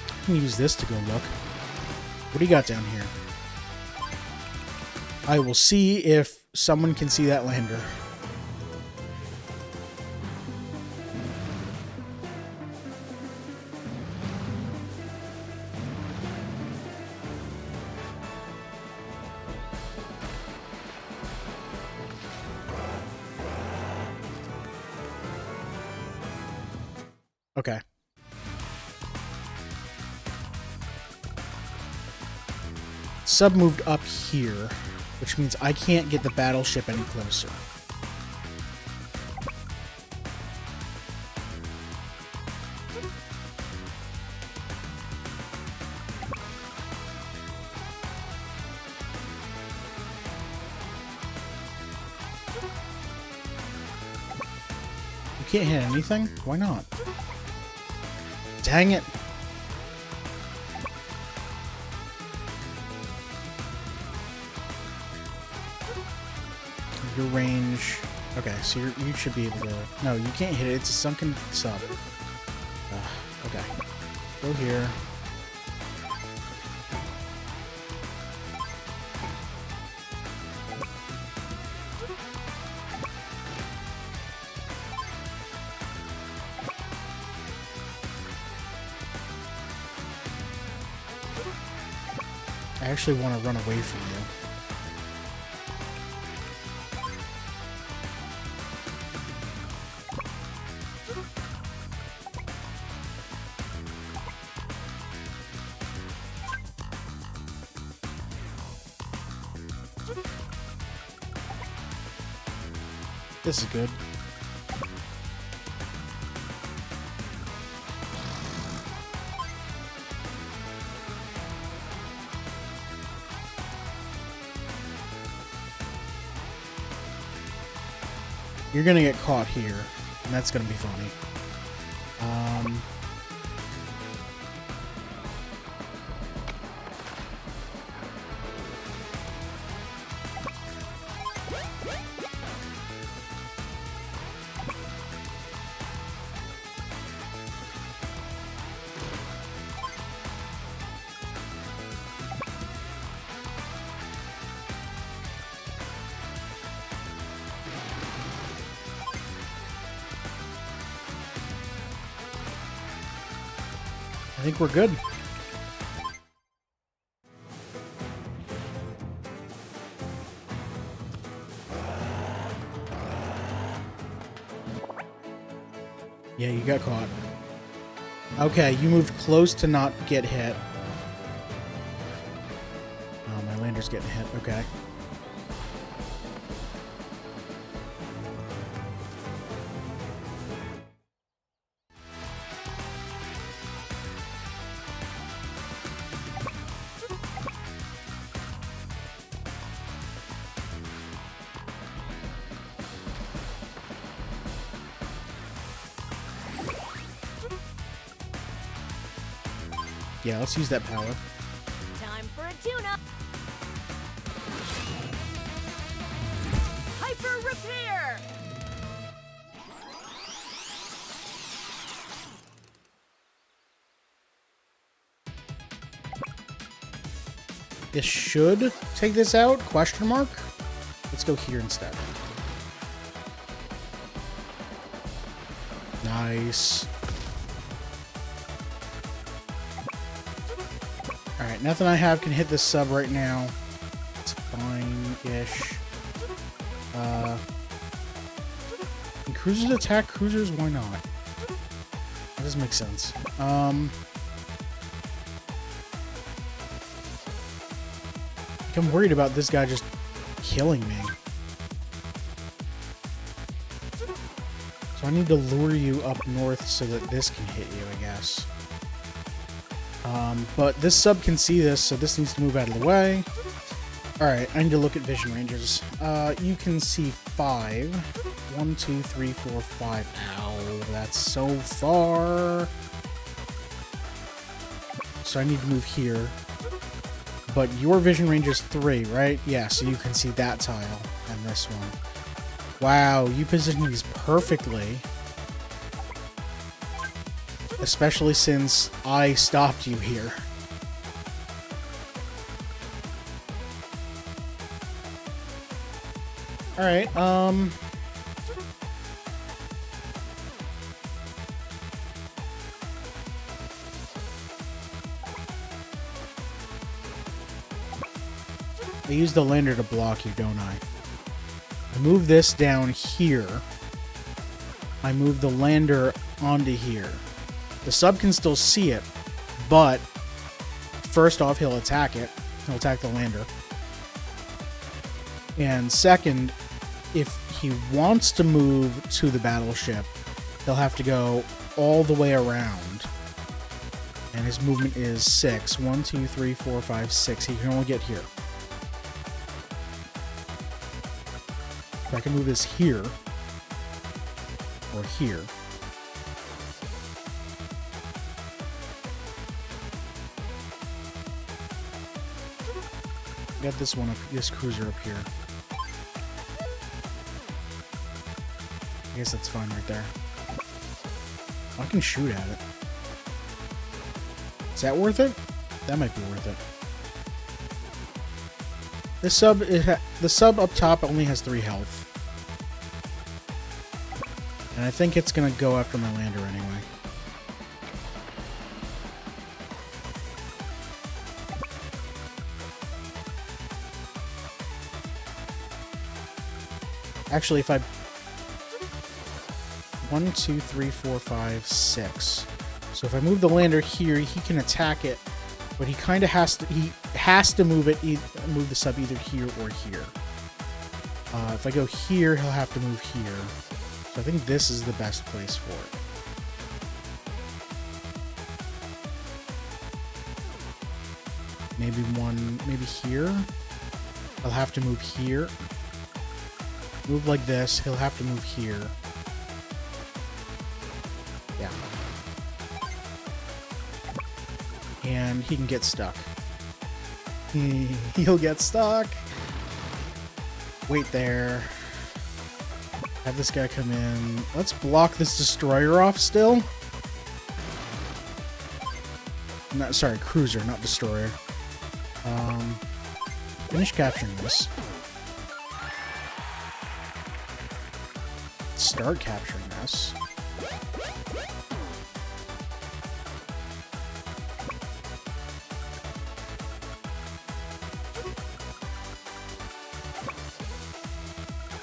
I can use this to go look. What do you got down here? I will see if someone can see that lander. Okay. Sub moved up here, which means I can't get the battleship any closer. You can't hit anything? Why not? Dang it. Your range... Okay, so you should be able to... No, you can't hit it. It's a sunken sub. Okay. Go here. I actually want to run away from you. This is good. You're gonna get caught here, and that's gonna be funny. I think we're good. Yeah, you got caught. Okay, you moved close to not get hit. Oh, my lander's getting hit. Okay. Yeah, let's use that power. Time for a tune-up. Hyper repair. This should take this out? Question mark? Let's go here instead. Nice. Alright, nothing I have can hit this sub right now. It's fine-ish. Can cruisers attack cruisers? Why not? That doesn't make sense. I'm worried about this guy just killing me. So I need to lure you up north so that this can hit you, I guess. But this sub can see this, so this needs to move out of the way. Alright, I need to look at vision ranges. You can see 5. 1, 2, 3, 4, 5. Ow, that's so far. so I need to move here. But your vision range is 3, right? Yeah, so you can see that tile and this one. Wow, you position these perfectly. Especially since I stopped you here. Alright, I use the lander to block you, don't I? I move this down here. I move the lander onto here. The sub can still see it, but first off, he'll attack it. He'll attack the lander. And second, if he wants to move to the battleship, he'll have to go all the way around. And his movement is 6. 1, 2, 3, 4, 5, 6. He can only get here. If I can move this here, or here. Get this one up, this cruiser up here. I guess that's fine right there. I can shoot at it. Is that worth it? That might be worth it. The sub up top only has 3 health. And I think it's gonna go after my lander anyway. Actually, if I... 1, 2, 3, 4, 5, 6. So if I move the lander here, he can attack it, but he kind of has to... He has to move it, move the sub either here or here. If I go here, he'll have to move here. So I think this is the best place for it. Maybe maybe here. I'll have to move here. Move like this. He'll have to move here. Yeah. And he can get stuck. He'll get stuck. Wait there. Have this guy come in. Let's block this destroyer off still. No, sorry, cruiser, not destroyer. Finish capturing this. Start capturing this.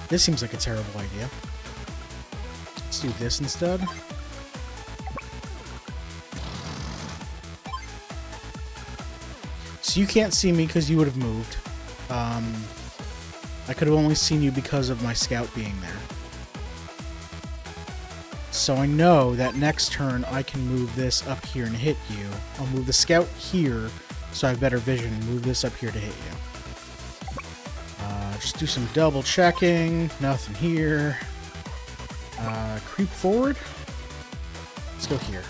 This seems like a terrible idea. Let's do this instead. So you can't see me because you would have moved. I could have only seen you because of my scout being there. So I know that next turn I can move this up here and hit you. I'll move the scout here so I have better vision and move this up here to hit you. Just do some double checking. Nothing here. Creep forward. Let's go here.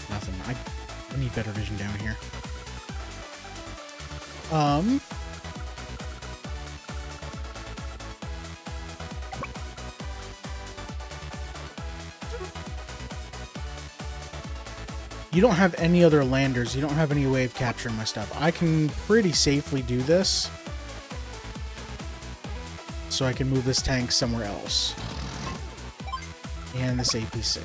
Nothing. I need better vision down here. You don't have any other landers. You don't have any way of capturing my stuff. I can pretty safely do this. So I can move this tank somewhere else. And this APC.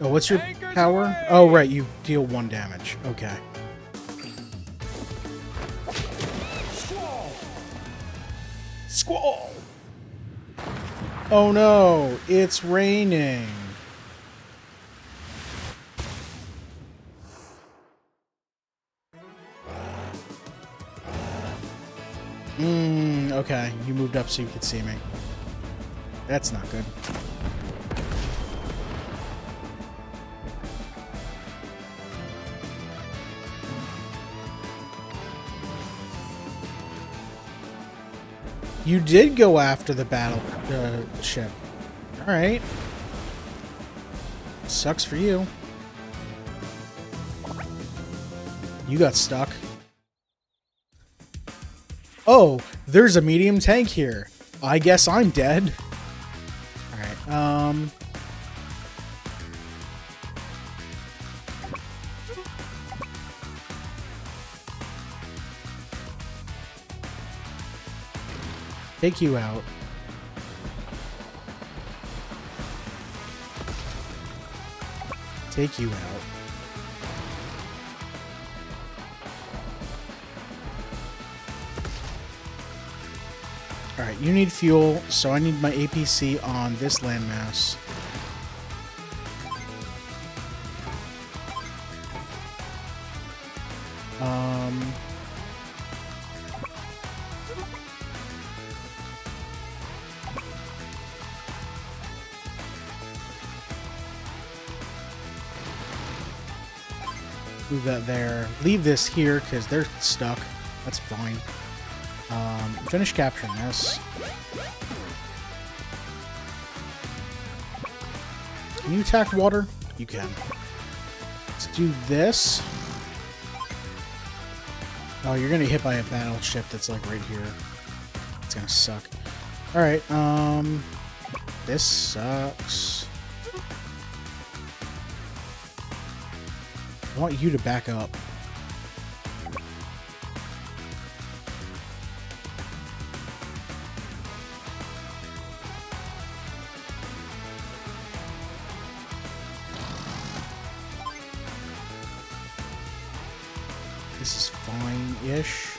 Oh, what's your power? Oh, right, you deal 1 damage. Okay. Squall! Oh no, it's raining. Okay, you moved up so you could see me. That's not good. You did go after the battle ship. Alright. Sucks for you. You got stuck. Oh, there's a medium tank here. I guess I'm dead. Alright, take you out. Take you out. Alright, you need fuel, so I need my APC on this landmass. Move that there. Leave this here, because they're stuck. That's fine. Finish capturing this. Can you attack water? You can. Let's do this. Oh, you're gonna get hit by a battleship that's like right here. It's gonna suck. Alright, this sucks. I want you to back up. This is fine-ish.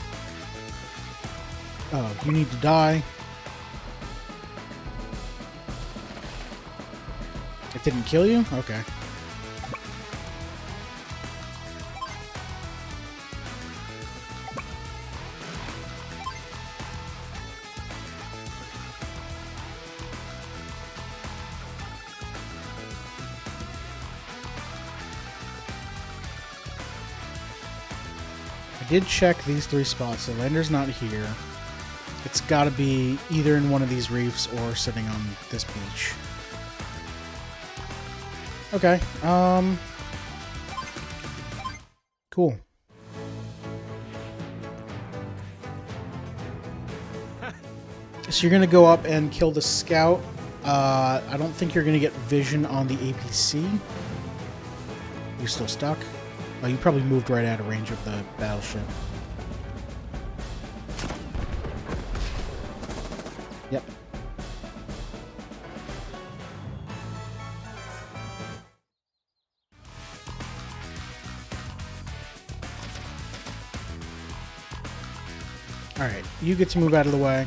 Oh, you need to die. It didn't kill you? Okay. I did check these 3 spots. The lander's not here. It's got to be either in one of these reefs or sitting on this beach. Okay. Cool. So you're gonna go up and kill the scout. I don't think you're gonna get vision on the APC. You're still stuck. Oh, you probably moved right out of range of the battleship. Yep. Alright, you get to move out of the way.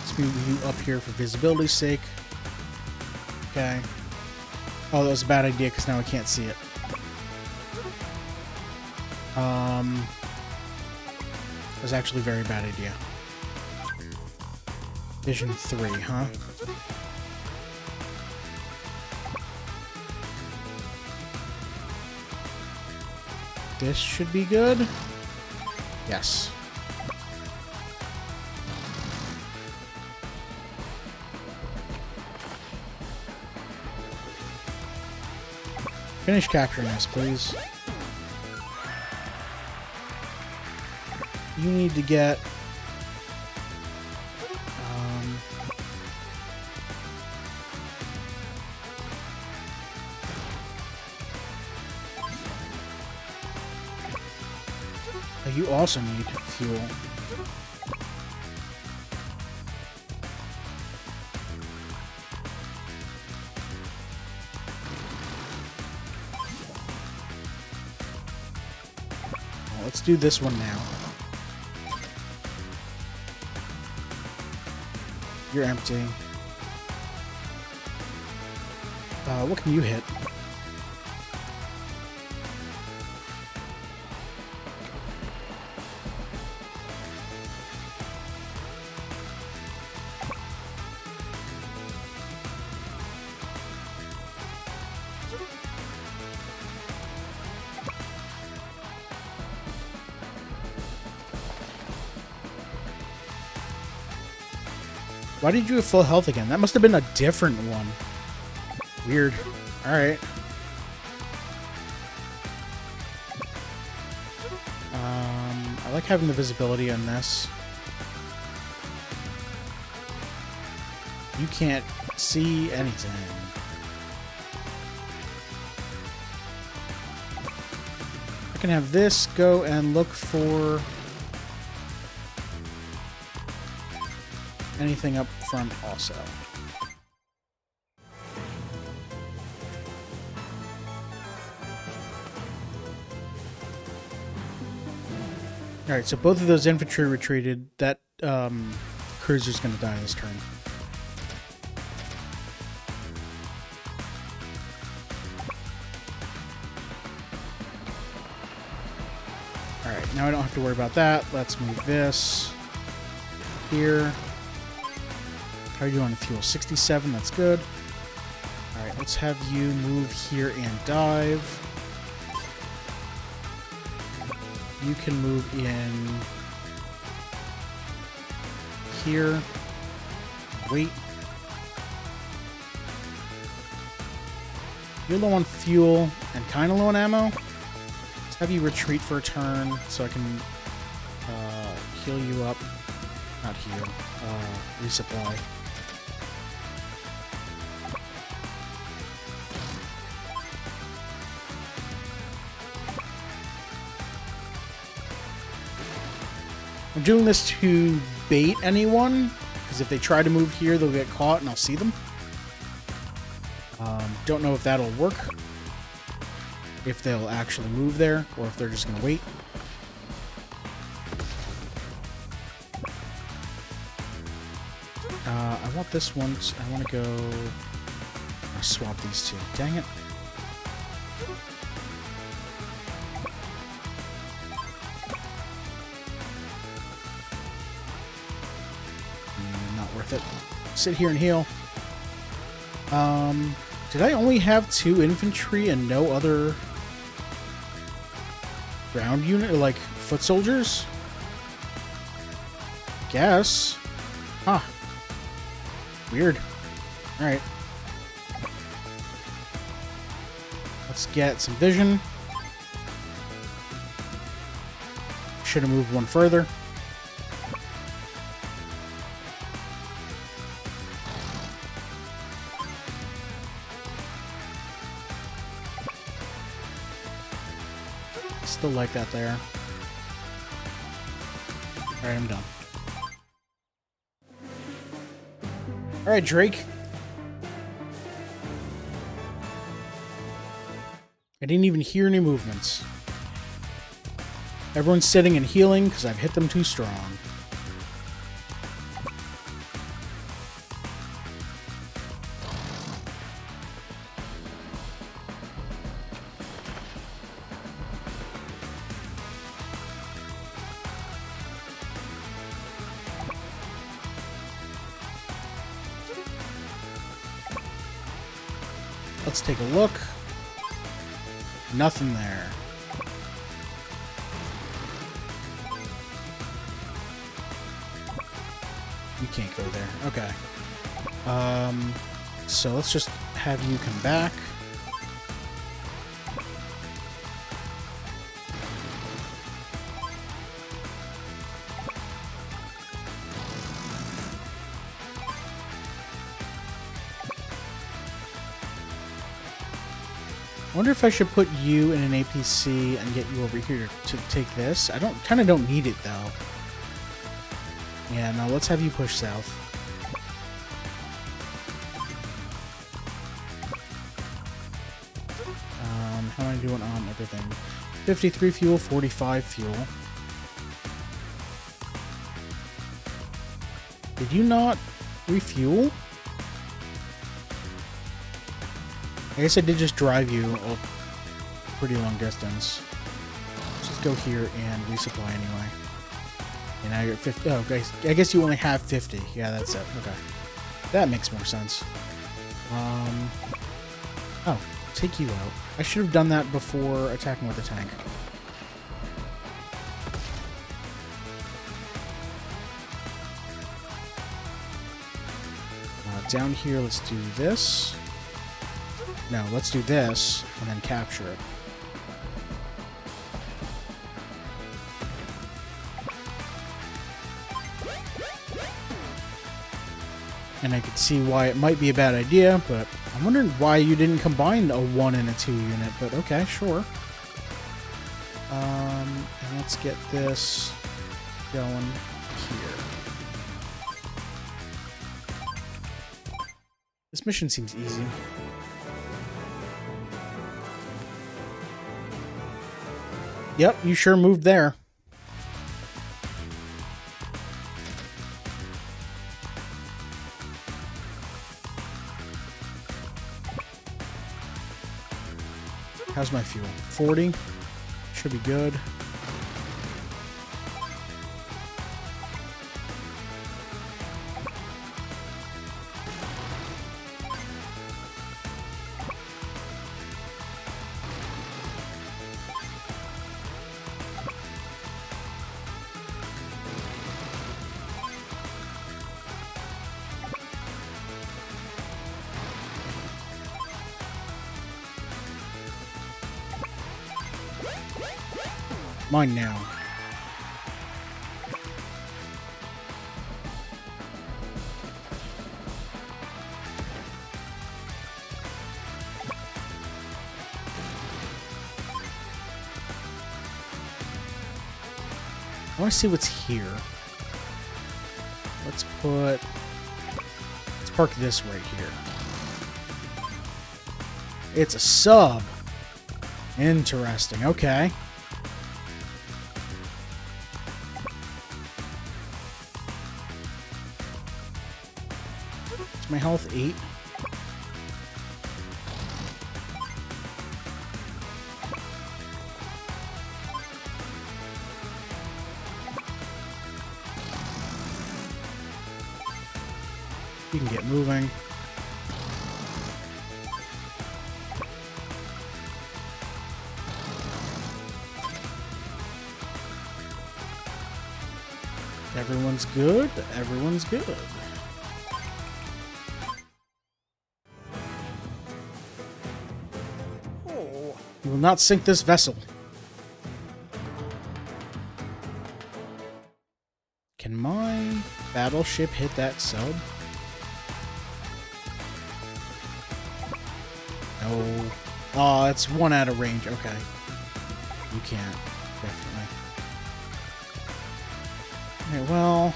Let's move you up here for visibility's sake. Okay. Oh, that was a bad idea because now I can't see it. That was actually a very bad idea. Vision 3, huh? This should be good. Yes. Finish capturing this, please. You need to get... you also need fuel. Let's do this one now. You're empty. What can you hit? Why did you have full health again? That must have been a different one. Weird. Alright. I like having the visibility on this. You can't see anything. I can have this go and look for anything up front also. Alright, so both of those infantry retreated. That cruiser's gonna die this turn. Alright, now I don't have to worry about that. Let's move this here. How are you on the fuel? 67, that's good. Alright, let's have you move here and dive. You can move in here. Wait. You're low on fuel and kind of low on ammo. Let's have you retreat for a turn so I can heal you up. Not heal. Resupply. I'm doing this to bait anyone, because if they try to move here, they'll get caught and I'll see them. Don't know if that'll work. If they'll actually move there, or if they're just going to wait. I want this one. I want to go... I'll swap these two. Dang it. Not worth it. Sit here and heal. Did I only have 2 infantry and no other ground unit, or like foot soldiers? Guess. Huh. Weird. Alright. Let's get some vision. Should have moved one further. Still like that there. Alright, I'm done. Alright, Drake. I didn't even hear any movements. Everyone's sitting and healing because I've hit them too strong. Let's take a look. Nothing there. You can't go there. Okay. So let's just have you come back. I wonder if I should put you in an APC and get you over here to take this. I kind of don't need it though. Yeah, no, let's have you push south. How am I doing on everything? 53 fuel, 45 fuel. Did you not refuel? I guess I did just drive you a pretty long distance. Let's just go here and resupply anyway. And now you're at 50. Oh, guys, I guess you only have 50. Yeah, that's it. Okay. That makes more sense. Oh, take you out. I should have done that before attacking with the tank. Down here, let's do this. No, let's do this, and then capture it. And I could see why it might be a bad idea, but I'm wondering why you didn't combine a 1 and a 2 unit, but okay, sure. And let's get this going here. This mission seems easy. Yep, you sure moved there. How's my fuel? 40? Should be good. Mine now. I want to see what's here. Let's park this right here. It's a sub. Interesting. Okay. Is my health 8? You can get moving. Everyone's good. Everyone's good. Oh, You will not sink this vessel. Can my battleship hit that sub? No. Oh, it's 1 out of range. Okay. You can't. Definitely. Okay, well...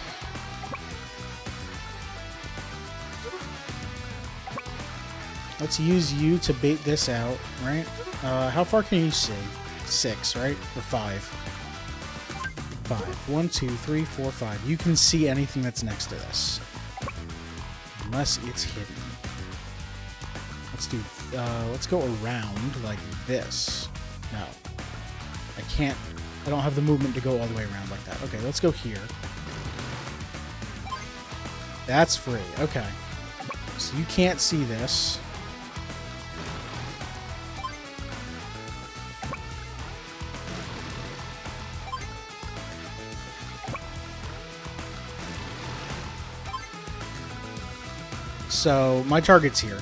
let's use you to bait this out, right? How far can you see? 6, right? Or 5? 5. 1, 2, 3, 4, 5. You can see anything that's next to this. Unless it's hidden. Let's go around like this. No. I can't. I don't have the movement to go all the way around like that. Okay, let's go here. That's free. Okay. So you can't see this. So my target's here.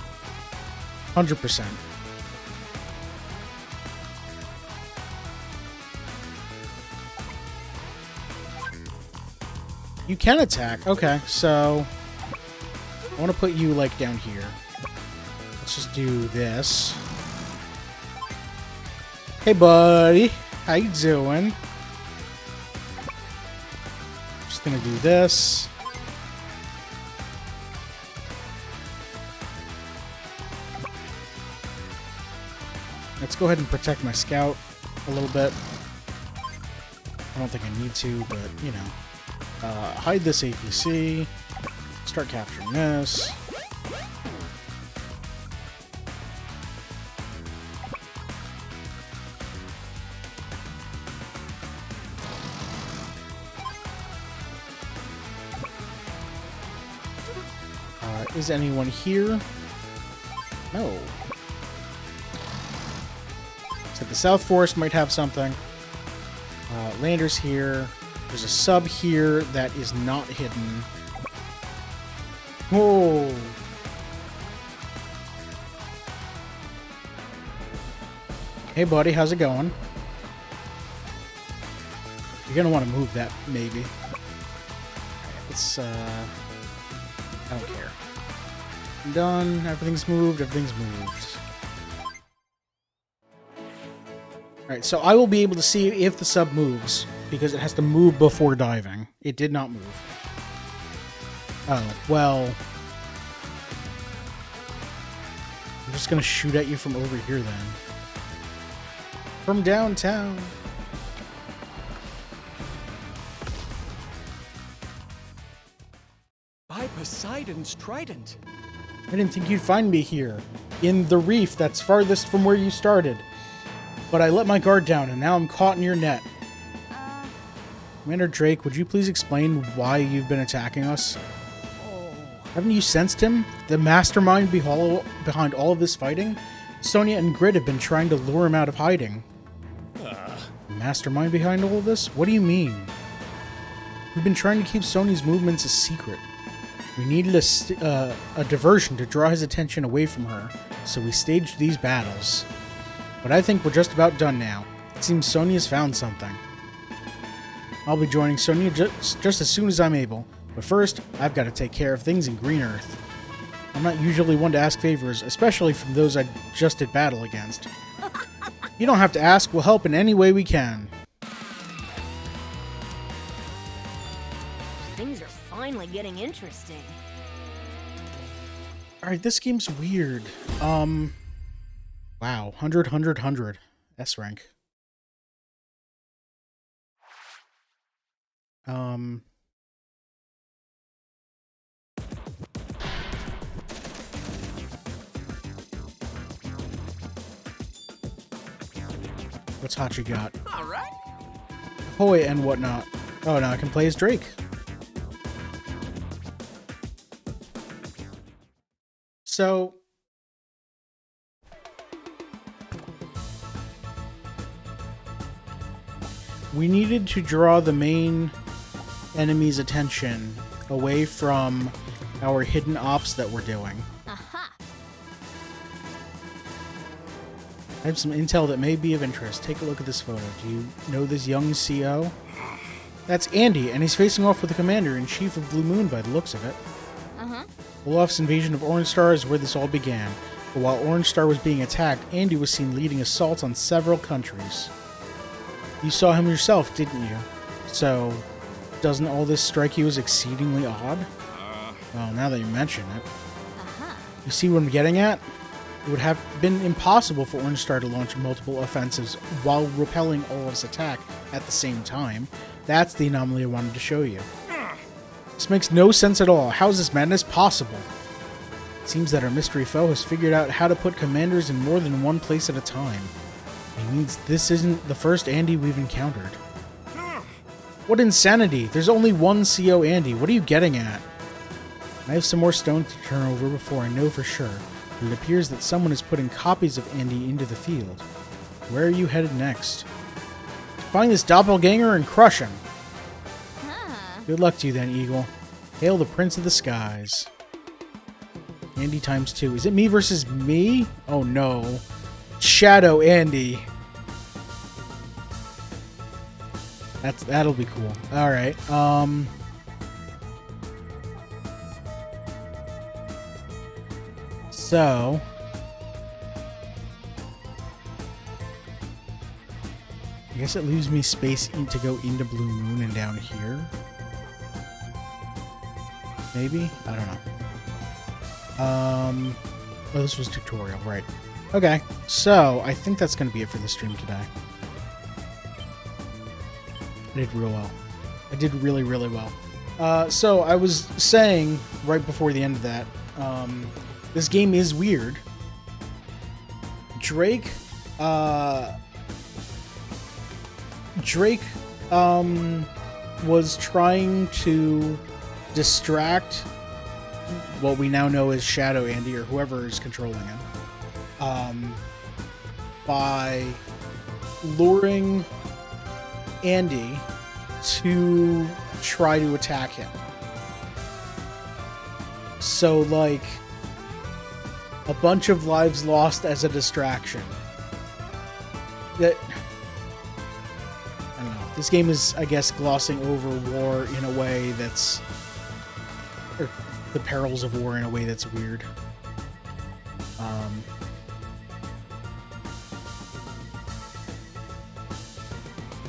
100%. You can attack. Okay, so I want to put you like down here. Let's just do this. Hey, buddy. How you doing? Just gonna do this. Let's go ahead and protect my scout a little bit. I don't think I need to, but, you know. Hide this APC. Start capturing this. Is anyone here? No. So the South Forest might have something. Lander's here. There's a sub here that is not hidden. Oh, Hey, buddy, how's it going? You're gonna want to move that, maybe. It's, I don't care. I'm done. Everything's moved. Everything's moved. Alright, so I will be able to see if the sub moves, because it has to move before diving. It did not move. Oh, well... I'm just gonna shoot at you from over here, then. From downtown. By Poseidon's trident. I didn't think you'd find me here, in the reef that's farthest from where you started. But I let my guard down, and now I'm caught in your net. Commander Drake, would you please explain why you've been attacking us? Haven't you sensed him? The mastermind behind all of this fighting? Sonia and Grid have been trying to lure him out of hiding. Mastermind behind all of this? What do you mean? We've been trying to keep Sonia's movements a secret. We needed a diversion to draw his attention away from her, so we staged these battles. But I think we're just about done now. It seems Sonia's found something. I'll be joining Sonia just as soon as I'm able. But first, I've got to take care of things in Green Earth. I'm not usually one to ask favors, especially from those I just did battle against. You don't have to ask, we'll help in any way we can. Things are finally getting interesting. Alright, this game's weird. Wow, 100, 100, 100. S rank. What's Hachi got? Alright. Hoy and whatnot. Oh, now I can play as Drake. So... we needed to draw the main enemy's attention away from our hidden ops that we're doing. Aha! I have some intel that may be of interest. Take a look at this photo. Do you know this young CO? That's Andy, and he's facing off with the commander-in-chief of Blue Moon by the looks of it. Uh-huh. Olaf's invasion of Orange Star is where this all began. But while Orange Star was being attacked, Andy was seen leading assaults on several countries. You saw him yourself, didn't you? So, doesn't all this strike you as exceedingly odd? Well, now that you mention it. Uh-huh. You see what I'm getting at? It would have been impossible for Orange Star to launch multiple offensives while repelling Olaf's attack at the same time. That's the anomaly I wanted to show you. This makes no sense at all. How is this madness possible? It seems that our mystery foe has figured out how to put commanders in more than one place at a time. It means this isn't the first Andy we've encountered. What insanity! There's only one CO Andy. What are you getting at? I have some more stone to turn over before I know for sure, but it appears that someone is putting copies of Andy into the field. Where are you headed next? Find this doppelganger and crush him! Good luck to you then, Eagle. Hail the Prince of the Skies. Andy times 2. Is it me versus me? Oh no. Shadow Andy. That'll be cool. Alright, so... I guess it leaves me space to go into Blue Moon and down here. Maybe? I don't know. Oh, this was tutorial, right. Okay, so I think that's going to be it for the stream today. I did real well. I did really, really well. So I was saying right before the end of that, this game is weird. Drake was trying to distract what we now know as Shadow Andy, or whoever is controlling him, by luring Andy to try to attack him. So, like, a bunch of lives lost as a distraction. that I don't know. This game is, I guess, glossing over war in a way that's, or the perils of war in a way that's weird. I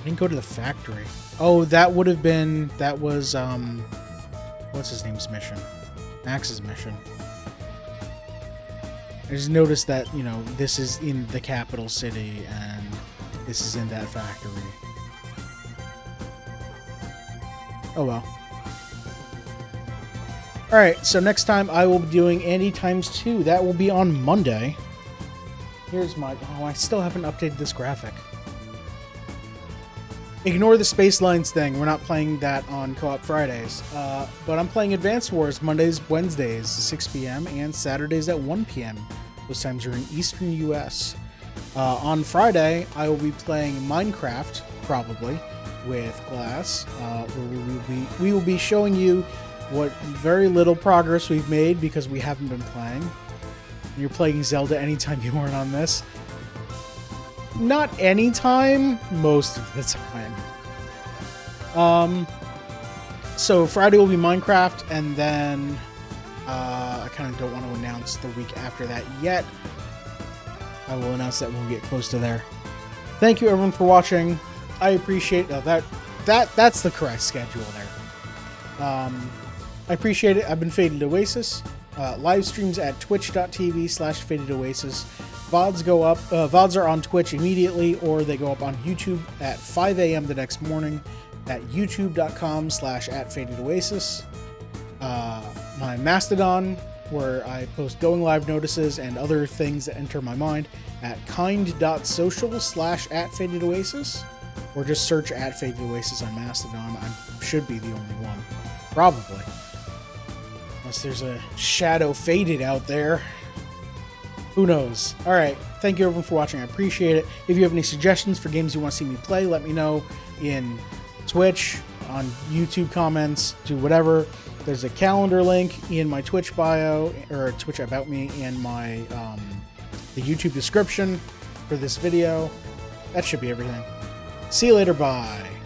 didn't go to the factory. Oh, that would have been, that was, what's his name's mission? Max's mission. I just noticed that, you know, this is in the capital city and this is in that factory. Oh well. Alright, so next time I will be doing Andy Times 2. That will be on Monday. Here's my... Oh, I still haven't updated this graphic. Ignore the Space Lines thing. We're not playing that on Co-op Fridays. But I'm playing Advance Wars Mondays, Wednesdays, 6 p.m. and Saturdays at 1 p.m. Those times are in Eastern U.S. On Friday, I will be playing Minecraft, probably, with Glass. Where we will be showing you what very little progress we've made because we haven't been playing. You're playing Zelda anytime you weren't on this. Not anytime, most of the time. So Friday will be Minecraft, and then I kind of don't want to announce the week after that yet. I will announce that when we get close to there. Thank you everyone for watching. I appreciate that's the correct schedule there. I appreciate it. I've been Faded Oasis. Live streams at twitch.tv/Faded Oasis. VODs go up. VODs are on Twitch immediately, or they go up on YouTube at 5 a.m. the next morning at youtube.com/@FadedOasis. My Mastodon, where I post going live notices and other things that enter my mind, at kind.social/@FadedOasis, or just search @FadedOasis on Mastodon. I should be the only one. Probably. Unless there's a shadow faded out there. Who knows? Alright, thank you everyone for watching. I appreciate it. If you have any suggestions for games you want to see me play, let me know in Twitch, on YouTube comments, do whatever. There's a calendar link in my Twitch bio, or Twitch About Me, in my the YouTube description for this video. That should be everything. See you later, bye.